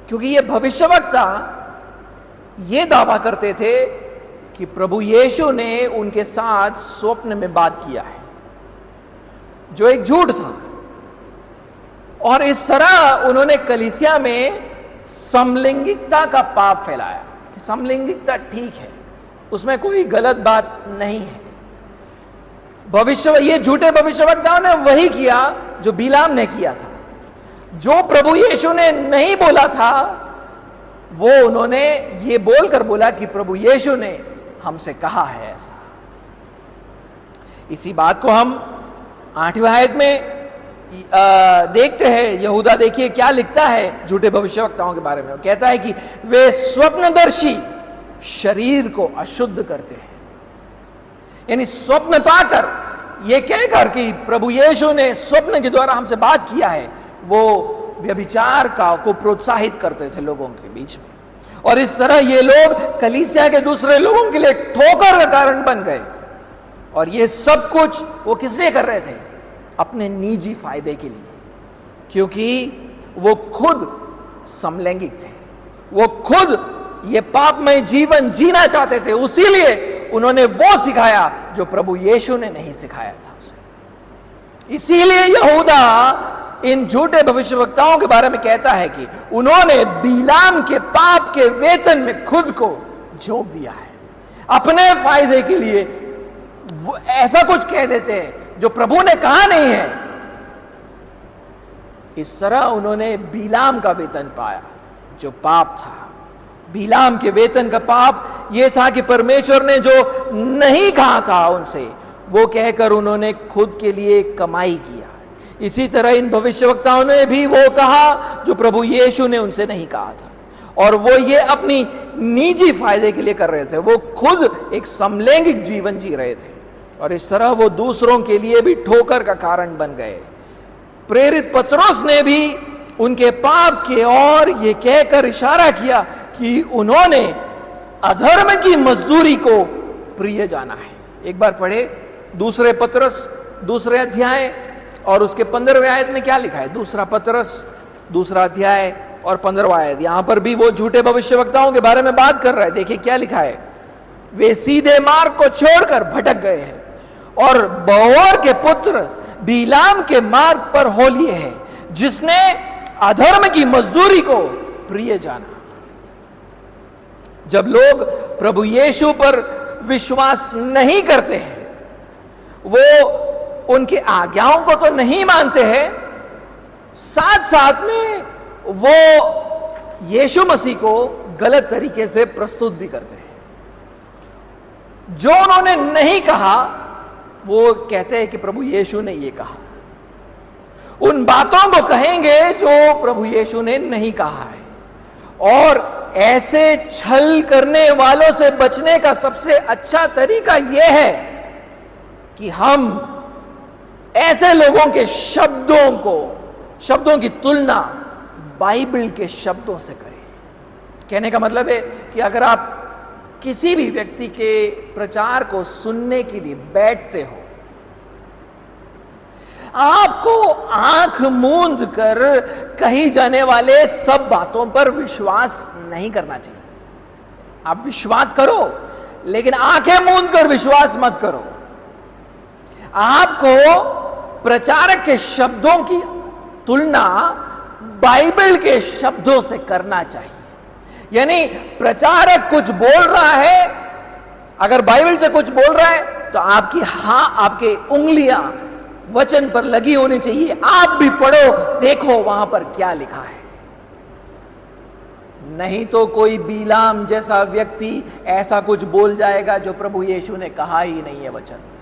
क्योंकि ये भविष्यवक्ता ये दावा करते थे कि प्रभु यीशु ने उनके साथ स्वप्न में बात किया है, जो एक झूठ था। और इस तरह उन्होंने कलीसिया में समलैंगिकता का पाप फैलाया कि समलैंगिकता ठीक है, उसमें कोई गलत बात नहीं है। ये झूठे भविष्यवक्ताओं ने वही किया जो बिलाम ने किया था। जो प्रभु यीशु ने नहीं बोला था, वो उन्होंने ये बोलकर बोला कि प्रभु यीशु ने हमसे कहा है ऐसा। इसी बात को हम 8वें आयत में देखते हैं। यहूदा देखिए क्या लिखता है झूठे भविष्यवक्ताओं के बारे में। वो कहता है कि वे स्वप्नदर्शी शरीर को अशुद्ध करते हैं, यानी स्वप्न पाकर ये कहकर कि प्रभु यीशु ने स्वप्न के द्वारा हमसे बात किया है, वो व्यभिचार को प्रोत्साहित करते थे लोगों के बीच में। और इस तरह ये लोग कलीसिया के दूसरे लोगों के लिए ठोकर का कारण बन गए। और ये सब कुछ वो किस लिए कर रहे थे? अपने निजी फायदे के लिए, क्योंकि वो खुद समलैंगिक थे, वो खुद ये पापमय जीवन जीना चाहते थे। उसीलिए उन्होंने वो सिखाया जो प्रभु यीशु ने नहीं सिखाया था उसे। इसीलिए यहूदा इन झूठे भविष्यवक्ताओं के बारे में कहता है कि उन्होंने बिलाम के पाप के वेतन में खुद को झोंक दिया है। अपने फायदे के लिए वो ऐसा कुछ कह देते हैं जो प्रभु ने कहा नहीं है। इस तरह उन्होंने बिलाम का वेतन पाया जो पाप था। बिलाम के वेतन का पाप यह था कि परमेश्वर ने जो नहीं कहा था उनसे, वो कहकर उन्होंने खुद के लिए कमाई किया। इसी तरह इन भविष्यवक्ताओं ने भी वो कहा जो प्रभु यीशु ने उनसे नहीं कहा था, और वो ये अपनी निजी फायदे के लिए कर रहे थे। वो खुद एक समलैंगिक जीवन जी रहे थे और इस तरह वो दूसरों के लिए भी ठोकर का कारण बन गए। प्रेरित पतरस ने भी उनके पाप के और ये कहकर इशारा किया कि उन्होंने अधर्म की मजदूरी को प्रिय जाना है। एक बार पढ़े दूसरे पतरस दूसरे अध्याय और उसके 15वें आयत में क्या लिखा है। दूसरा पतरस दूसरा अध्याय और 15वां आयत, यहां पर भी वो झूठे भविष्यवक्ताओं के बारे में बात कर रहा है। देखिए क्या लिखा है, वे सीधे मार्ग को छोड़कर भटक गए हैं और बओर के पुत्र बिलाम के मार्ग पर हो लिए हैं, जिसने अधर्म की मजदूरी को प्रिय जाना। जब लोग प्रभु यीशु पर विश्वास नहीं करते हैं, वो उनके आज्ञाओं को तो नहीं मानते हैं, साथ साथ में वो यीशु मसीह को गलत तरीके से प्रस्तुत भी करते हैं। जो उन्होंने नहीं कहा वो कहते हैं कि प्रभु यीशु ने ये कहा। उन बातों को कहेंगे जो प्रभु यीशु ने नहीं कहा है। और ऐसे छल करने वालों से बचने का सबसे अच्छा तरीका यह है कि हम ऐसे लोगों के शब्दों की तुलना बाइबल के शब्दों से करें। कहने का मतलब है कि अगर आप किसी भी व्यक्ति के प्रचार को सुनने के लिए बैठते हो, आपको आंख मूंद कर कही जाने वाले सब बातों पर विश्वास नहीं करना चाहिए। आप विश्वास करो, लेकिन आंखें मूंद कर विश्वास मत करो। आपको प्रचारक के शब्दों की तुलना बाइबल के शब्दों से करना चाहिए। यानी प्रचारक कुछ बोल रहा है, अगर बाइबल से कुछ बोल रहा है तो आपके उंगलियां वचन पर लगी होनी चाहिए। आप भी पढ़ो, देखो वहां पर क्या लिखा है। नहीं तो कोई बिलाम जैसा व्यक्ति ऐसा कुछ बोल जाएगा जो प्रभु यीशु ने कहा ही नहीं है वचन में।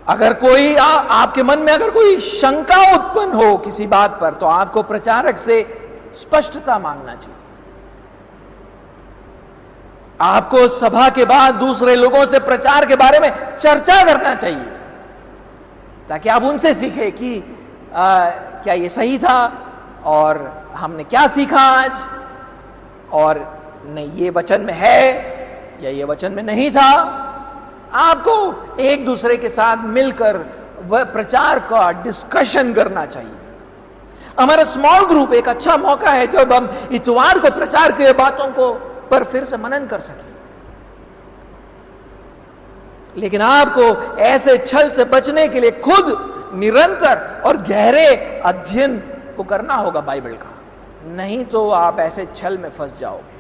अगर कोई आपके मन में अगर कोई शंका उत्पन्न हो किसी बात पर, तो आपको प्रचारक से स्पष्टता मांगना चाहिए। आपको सभा के बाद दूसरे लोगों से प्रचार के बारे में चर्चा करना चाहिए, ताकि आप उनसे सीखें कि क्या ये सही था और हमने क्या सीखा आज, और नहीं ये वचन में है या ये वचन में नहीं था। आपको एक दूसरे के साथ मिलकर वह प्रचार का डिस्कशन करना चाहिए। हमारा स्मॉल ग्रुप एक अच्छा मौका है जब हम इतवार को प्रचार के बातों को पर फिर से मनन कर सके। लेकिन आपको ऐसे छल से बचने के लिए खुद निरंतर और गहरे अध्ययन को करना होगा बाइबल का, नहीं तो आप ऐसे छल में फंस जाओगे।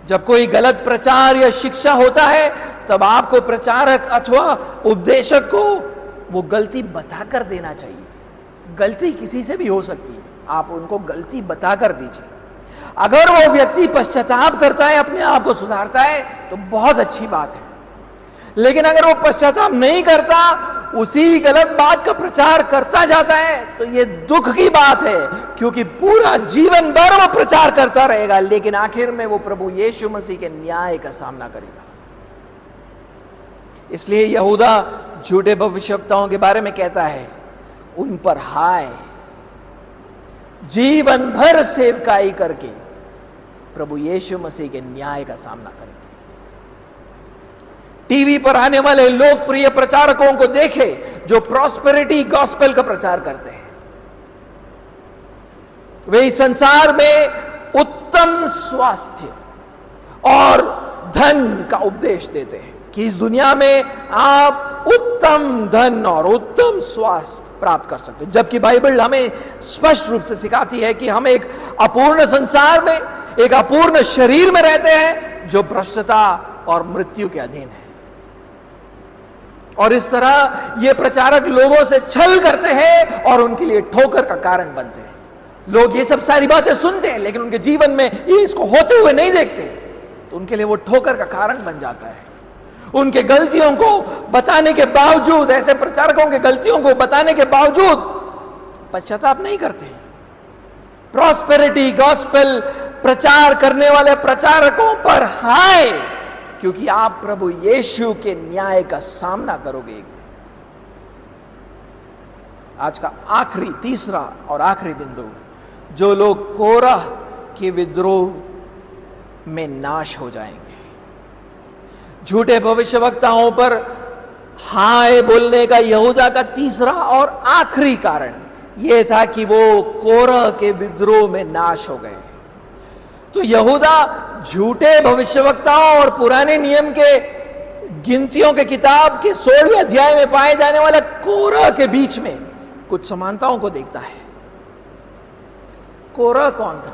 जब कोई गलत प्रचार या शिक्षा होता है, तब आपको प्रचारक अथवा उपदेशक को वो गलती बताकर देना चाहिए। गलती किसी से भी हो सकती है, आप उनको गलती बताकर दीजिए। अगर वो व्यक्ति पश्चाताप करता है, अपने आप को सुधारता है, तो बहुत अच्छी बात है। लेकिन अगर वो पश्चाताप नहीं करता, उसी गलत बात का प्रचार करता जाता है, तो ये दुख की बात है, क्योंकि पूरा जीवन भर वो प्रचार करता रहेगा, लेकिन आखिर में वो प्रभु यीशु मसीह के न्याय का सामना करेगा। इसलिए यहूदा झूठे भविष्यवक्ताओं के बारे में कहता है, उन पर हाय, जीवन भर सेवकाई करके प्रभु यीशु मसीह के न्याय का सामना करेंगे। टीवी पर आने वाले लोकप्रिय प्रचारकों को देखे जो प्रॉस्पेरिटी गॉस्पेल का प्रचार करते हैं। वे इस संसार में उत्तम स्वास्थ्य और धन का उपदेश देते हैं, कि इस दुनिया में आप उत्तम धन और उत्तम स्वास्थ्य प्राप्त कर सकते हैं, जबकि बाइबल हमें स्पष्ट रूप से सिखाती है कि हम एक अपूर्ण संसार में, एक अपूर्ण शरीर में रहते हैं जो भ्रष्टता और मृत्यु के अधीन है। और इस तरह ये प्रचारक लोगों से छल करते हैं और उनके लिए ठोकर का कारण बनते हैं। लोग ये सब सारी बातें सुनते हैं लेकिन उनके जीवन में ये इसको होते हुए नहीं देखते, तो उनके लिए वो ठोकर का कारण बन जाता है। उनके गलतियों को बताने के बावजूद, ऐसे प्रचारकों के गलतियों को बताने के बावजूद पश्चाताप नहीं करते। प्रॉस्पेरिटी गॉस्पेल प्रचार करने वाले प्रचारकों पर हाय, क्योंकि आप प्रभु यीशु के न्याय का सामना करोगे एक दिन। आज का आखिरी, तीसरा और आखिरी बिंदु, जो लोग कोरह के विद्रोह में नाश हो जाएंगे। झूठे भविष्यवक्ताओं पर हाय बोलने का यहूदा का तीसरा और आखिरी कारण यह था कि वो कोरह के विद्रोह में नाश हो गए। तो यहूदा झूठे भविष्यवक्ताओं और पुराने नियम के गिनतियों के किताब के 16वें अध्याय में पाए जाने वाला कोरह के बीच में कुछ समानताओं को देखता है। कोरह कौन था?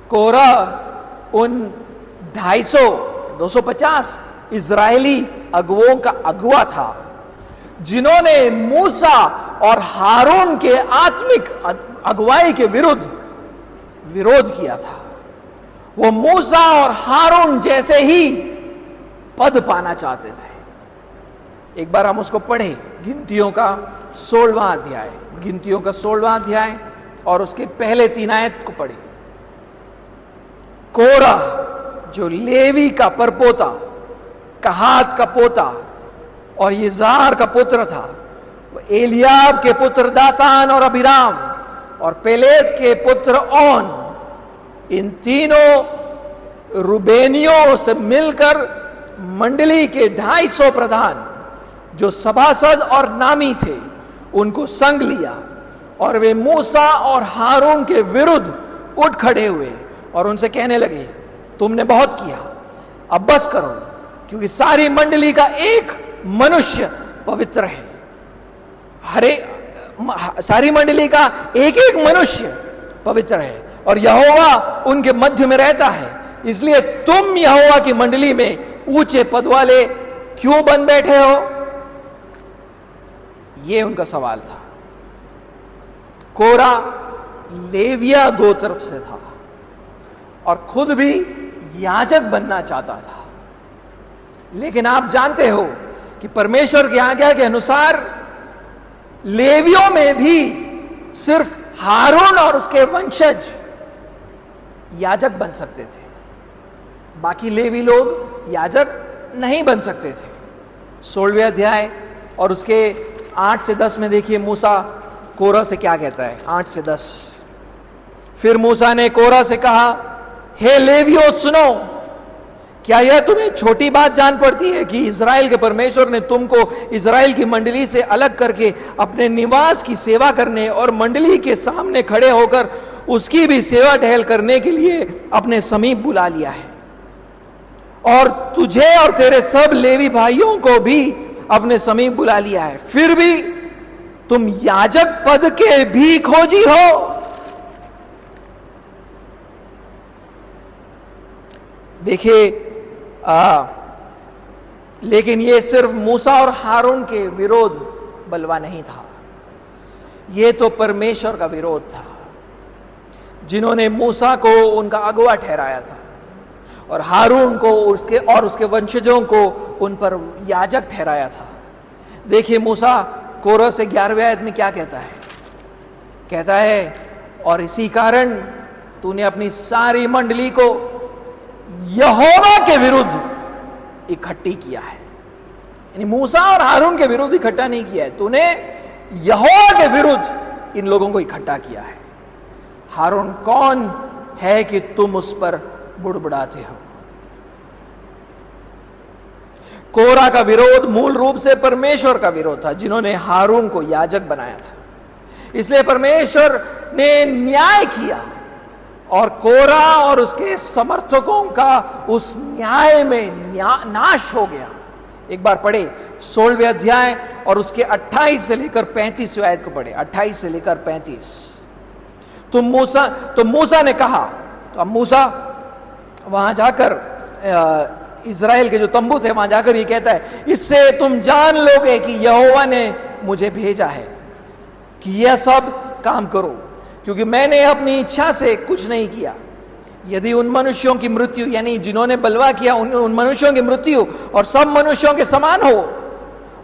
कोरह उन 250 इजरायली अगुओं का अगुआ था जिन्होंने मूसा और हारून के आत्मिक अगुवाई के विरुद्ध विरोध किया था। वो मूसा और हारून जैसे ही पद पाना चाहते थे। एक बार हम उसको पढ़े, गिनतियों का 16वां अध्याय, गिनतियों का 16वां अध्याय और उसके पहले 3 आयत को पढ़े। कोरह जो लेवी का परपोता, कहात का पोता और यिजार का पुत्र था, वो एलियाब के पुत्र दातान और अबीराम और पेलेत के पुत्र ओन, इन तीनों रुबेनियों से मिलकर मंडली के 250 प्रधान जो सभासद और नामी थे उनको संग लिया और वे मूसा और हारून के विरुद्ध उठ खड़े हुए और उनसे कहने लगे, तुमने बहुत किया, अब बस करो, क्योंकि सारी मंडली का एक मनुष्य पवित्र है। सारी मंडली का एक एक मनुष्य पवित्र है और यहोवा उनके मध्य में रहता है, इसलिए तुम यहोवा की मंडली में ऊंचे पद वाले क्यों बन बैठे हो? यह उनका सवाल था। कोरा लेविया गोत्र से था और खुद भी याजक बनना चाहता था, लेकिन आप जानते हो कि परमेश्वर की आज्ञा के अनुसार लेवियों में भी सिर्फ हारून और उसके वंशज याजक बन सकते थे, बाकी लेवी लोग याजक नहीं बन सकते थे। 16वें अध्याय और उसके 8 से 10 में देखिए मूसा कोरह से क्या कहता है। 8 से 10, फिर मूसा ने कोरह से कहा, हे लेवियों सुनो, क्या यह तुम्हें छोटी बात जान पड़ती है कि इज़राइल के परमेश्वर ने तुमको इज़राइल की मंडली से अलग करके अपने निवास की सेवा करने और मंडली के सामने खड़े होकर उसकी भी सेवा टहल करने के लिए अपने समीप बुला लिया है, और तुझे और तेरे सब लेवी भाइयों को भी अपने समीप बुला लिया है, फिर भी तुम याजक पद के भी खोजी हो। देखिए, लेकिन यह सिर्फ मूसा और हारून के विरोध बलवा नहीं था, यह तो परमेश्वर का विरोध था, जिन्होंने मूसा को उनका अगुवा ठहराया था और हारून को उसके वंशजों को उन पर याजक ठहराया था। देखिए मूसा कोरह से 11वें आयत में क्या कहता है। कहता है, और इसी कारण तूने अपनी सारी मंडली को यहोवा के विरुद्ध इकट्ठी किया है। यानी मूसा और हारून के विरुद्ध इकट्ठा नहीं किया है, तूने यहोवा के विरुद्ध इन लोगों को इकट्ठा किया है। हारून कौन है कि तुम उस पर बुड़बुड़ाते हो? कोरह का विरोध मूल रूप से परमेश्वर का विरोध था, जिन्होंने हारून को याजक बनाया था। इसलिए परमेश्वर ने न्याय किया और कोरा और उसके समर्थकों का उस न्याय में नाश हो गया। एक बार पढ़े 16वें अध्याय और उसके 28 से लेकर 35 आयत को पढ़े, 28 से लेकर 35। तो मूसा ने कहा, तो अब मूसा वहां जाकर इज़राइल के जो तंबू थे वहां जाकर ये कहता है, इससे तुम जान लोगे कि यहोवा ने मुझे भेजा है कि यह सब काम करो, क्योंकि मैंने अपनी इच्छा से कुछ नहीं किया। यदि उन मनुष्यों की मृत्यु, यानी जिन्होंने बलवा किया, उन मनुष्यों की मृत्यु और सब मनुष्यों के समान हो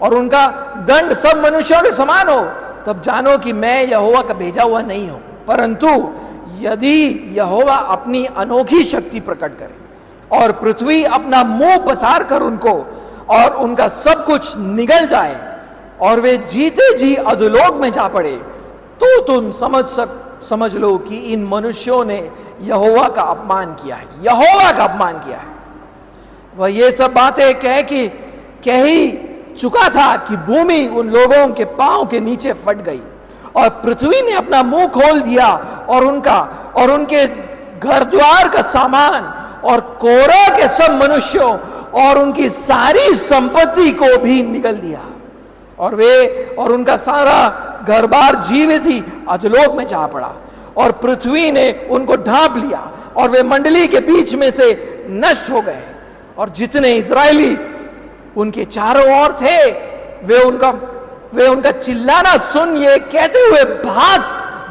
और उनका दंड सब मनुष्यों के समान हो, तब जानो कि मैं यहोवा का भेजा हुआ नहीं हूं। परंतु यदि यहोवा अपनी अनोखी शक्ति प्रकट करे और पृथ्वी अपना मुंह पसार कर उनको और उनका सब कुछ निगल जाए और वे जीते जी अधोलोक में जा पड़े, तो तुम समझ लो कि इन मनुष्यों ने यहोवा का अपमान किया है, यहोवा का अपमान किया है। वह ये सब बातें कह ही चुका था कि भूमि उन लोगों के पांव के नीचे फट गई और पृथ्वी ने अपना मुंह खोल दिया और उनके घर द्वार का सामान और कोरह के सब मनुष्यों और उनकी सारी संपत्ति को भी निगल दिया और उनका सारा घर बार जीवित ही अधोलोक में जा पड़ा और पृथ्वी ने उनको ढांप लिया और वे मंडली के बीच में से नष्ट हो गए। और जितने इजरायली उनके चारों ओर थे वे उनका चिल्लाना सुन ये कहते हुए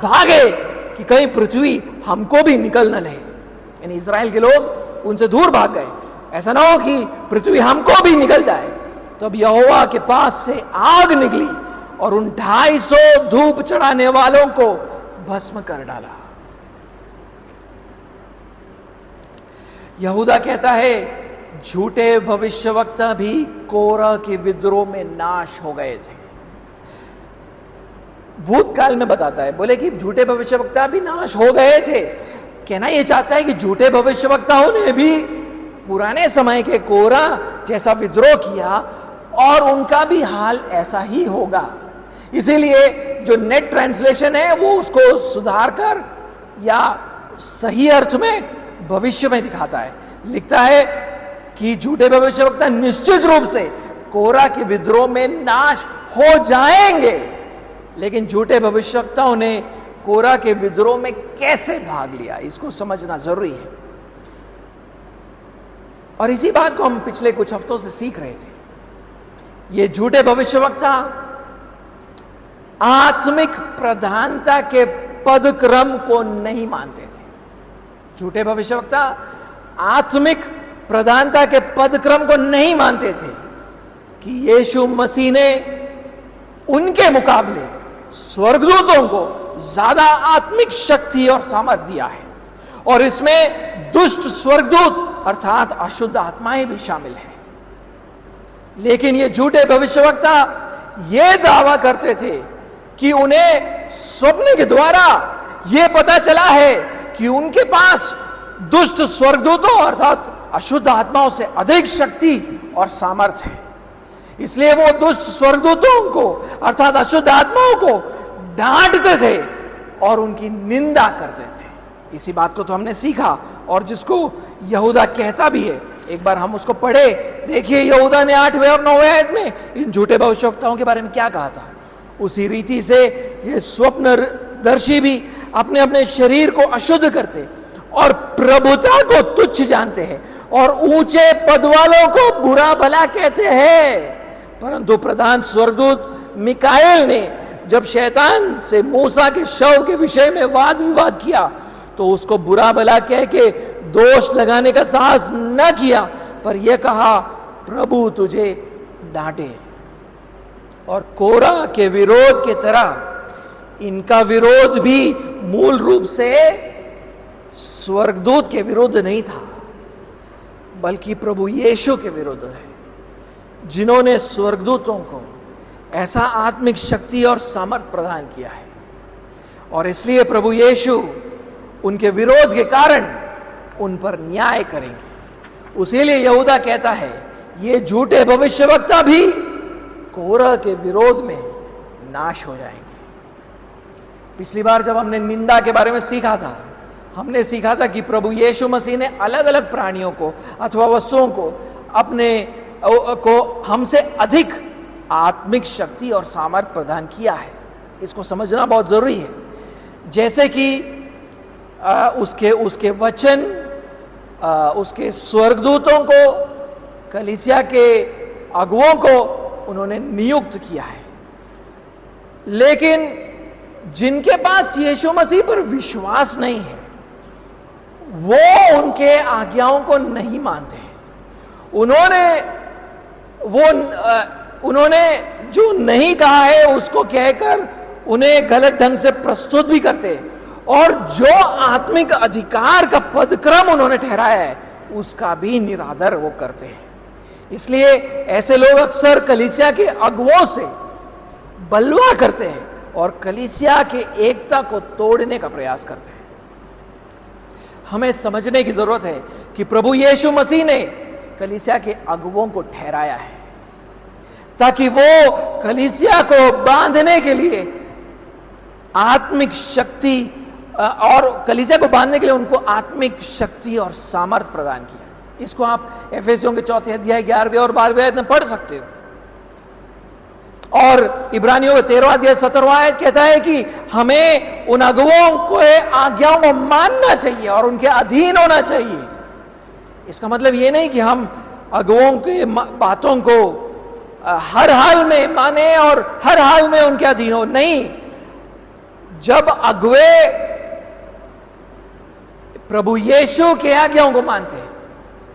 भागे कि कहीं पृथ्वी हमको भी निकल न ले। यानी इजराइल के लोग उनसे दूर भाग गए, ऐसा ना हो कि पृथ्वी हमको भी निकल जाए। तब यहोवा के पास से आग निकली और उन 250 धूप चढ़ाने वालों को भस्म कर डाला। यहूदा कहता है झूठे भविष्यवक्ता भी कोरह के विद्रोह में नाश हो गए थे। भूतकाल में बताता है, बोले कि झूठे भविष्यवक्ता भी नाश हो गए थे। कहना यह चाहता है कि झूठे भविष्यवक्ताओं ने भी पुराने समय के कोरह जैसा विद्रोह किया और उनका भी हाल ऐसा ही होगा। इसीलिए जो नेट ट्रांसलेशन है वो उसको सुधार कर या सही अर्थ में भविष्य में दिखाता है। लिखता है कि झूठे भविष्यवक्ता निश्चित रूप से कोरह के विद्रोह में नाश हो जाएंगे, लेकिन झूठे भविष्यवक्ताओं ने कोरह के विद्रोह में कैसे भाग लिया, इसको समझना जरूरी है। और इसी बात को हम पिछले कुछ हफ्तों से सीख रहे थे। ये झूठे भविष्यवक्ता आत्मिक प्रधानता के पदक्रम को नहीं मानते थे। झूठे भविष्यवक्ता आत्मिक प्रधानता के पदक्रम को नहीं मानते थे कि यीशु मसीह ने उनके मुकाबले स्वर्गदूतों को ज्यादा आत्मिक शक्ति और सामर्थ्य दिया है और इसमें दुष्ट स्वर्गदूत अर्थात अशुद्ध आत्माएं भी शामिल हैं। लेकिन ये झूठे भविष्यवक्ता ये दावा करते थे कि उन्हें स्वप्न के द्वारा यह पता चला है कि उनके पास दुष्ट स्वर्गदूतों अर्थात अशुद्ध आत्माओं से अधिक शक्ति और सामर्थ्य है। इसलिए वो दुष्ट स्वर्गदूतों को अर्थात अशुद्ध आत्माओं को डांटते थे और उनकी निंदा करते थे। इसी बात को तो हमने सीखा और जिसको यहूदा कहता भी है। एक बार हम उसको पढ़े, देखिए यहूदा ने 8वें और 9वें आयत में इन झूठे भविष्यवक्ताओं के बारे में क्या कहा था। उसी रीति से ये स्वप्नदर्शी भी अपने अपने शरीर को अशुद्ध करते और प्रभुता को तुच्छ जानते हैं और ऊंचे पद वालों को बुरा भला कहते हैं। परंतु प्रधान स्वर्गदूत मिकाएल ने जब शैतान से मूसा के शव के विषय में वाद विवाद किया तो उसको बुरा भला कह के दोष लगाने का साहस न किया, पर यह कहा प्रभु तुझे डांटे। और कोरह के विरोध के तरह इनका विरोध भी मूल रूप से स्वर्गदूत के विरुद्ध नहीं था, बल्कि प्रभु यीशु के विरुद्ध है, जिन्होंने स्वर्गदूतों को ऐसा आत्मिक शक्ति और सामर्थ्य प्रदान किया है। और इसलिए प्रभु यीशु उनके विरोध के कारण उन पर न्याय करेंगे। उसीलिए यहूदा कहता है ये झूठे भविष्यवक्ता भी कोरह के विरोध में नाश हो जाएंगे। पिछली बार जब हमने निंदा के बारे में सीखा था, हमने सीखा था कि प्रभु यीशु मसीह ने अलग अलग प्राणियों को अथवा वस्तुओं को अपने को हमसे अधिक आत्मिक शक्ति और सामर्थ्य प्रदान किया है। इसको समझना बहुत जरूरी है। जैसे कि उसके वचन, उसके स्वर्गदूतों को, कलीसिया के अगुओं को उन्होंने नियुक्त किया है। लेकिन जिनके पास यीशु मसीह पर विश्वास नहीं है, वो उनके आज्ञाओं को नहीं मानते। उन्होंने जो नहीं कहा है उसको कहकर उन्हें गलत ढंग से प्रस्तुत भी करते हैं, और जो आत्मिक अधिकार का पदक्रम उन्होंने ठहराया है उसका भी निरादर वो करते हैं। इसलिए ऐसे लोग अक्सर कलीसिया के अगुओं से बलवा करते हैं और कलीसिया के एकता को तोड़ने का प्रयास करते हैं। हमें समझने की जरूरत है कि प्रभु यीशु मसीह ने कलीसिया के अगुओं को ठहराया है ताकि वो कलीसिया को बांधने के लिए आत्मिक शक्ति और कलीसिया को बांधने के लिए उनको आत्मिक शक्ति और सामर्थ्य प्रदान किया। इसको आप एफेसियों के 4 अध्याय 11वें और 12वें आयत में पढ़ सकते हो। और इब्रानियों के 13वां अध्याय 17वां आयत कहता है कि हमें उन अगुओं को आज्ञाओं को मानना चाहिए और उनके अधीन होना चाहिए। इसका मतलब ये नहीं कि हम अगुओं के बातों को हर हाल में माने और हर हाल में उनके अधीन हो। नहीं, जब अगुए प्रभु यीशु के आज्ञाओं को मानते हैं,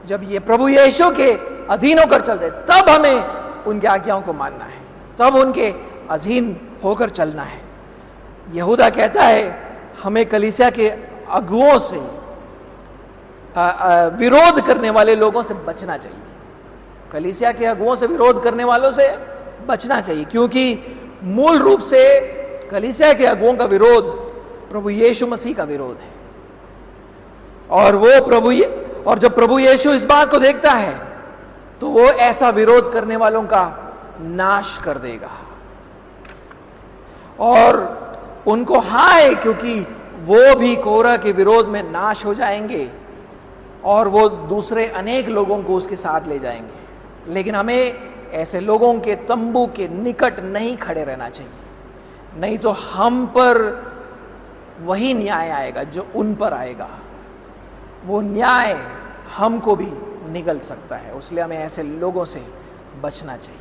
जब ये प्रभु यीशु के अधीन होकर चलते, तब हमें उनके आज्ञाओं को मानना है, तब उनके अधीन होकर चलना है। यहूदा कहता है हमें कलीसिया के अगुओं से विरोध करने वाले लोगों से बचना चाहिए। कलीसिया के अगुओं से विरोध करने वालों से बचना चाहिए, क्योंकि मूल रूप से कलीसिया के अगुओं का विरोध प्रभु यीशु मसीह का विरोध है। और जब प्रभु यीशु इस बात को देखता है तो वो ऐसा विरोध करने वालों का नाश कर देगा और उनको हाय, क्योंकि वो भी कोरह के विरोध में नाश हो जाएंगे और वो दूसरे अनेक लोगों को उसके साथ ले जाएंगे। लेकिन हमें ऐसे लोगों के तंबू के निकट नहीं खड़े रहना चाहिए, नहीं तो हम पर वही न्याय आएगा जो उन पर आएगा। वो न्याय हमको भी निगल सकता है, इसलिए हमें ऐसे लोगों से बचना चाहिए।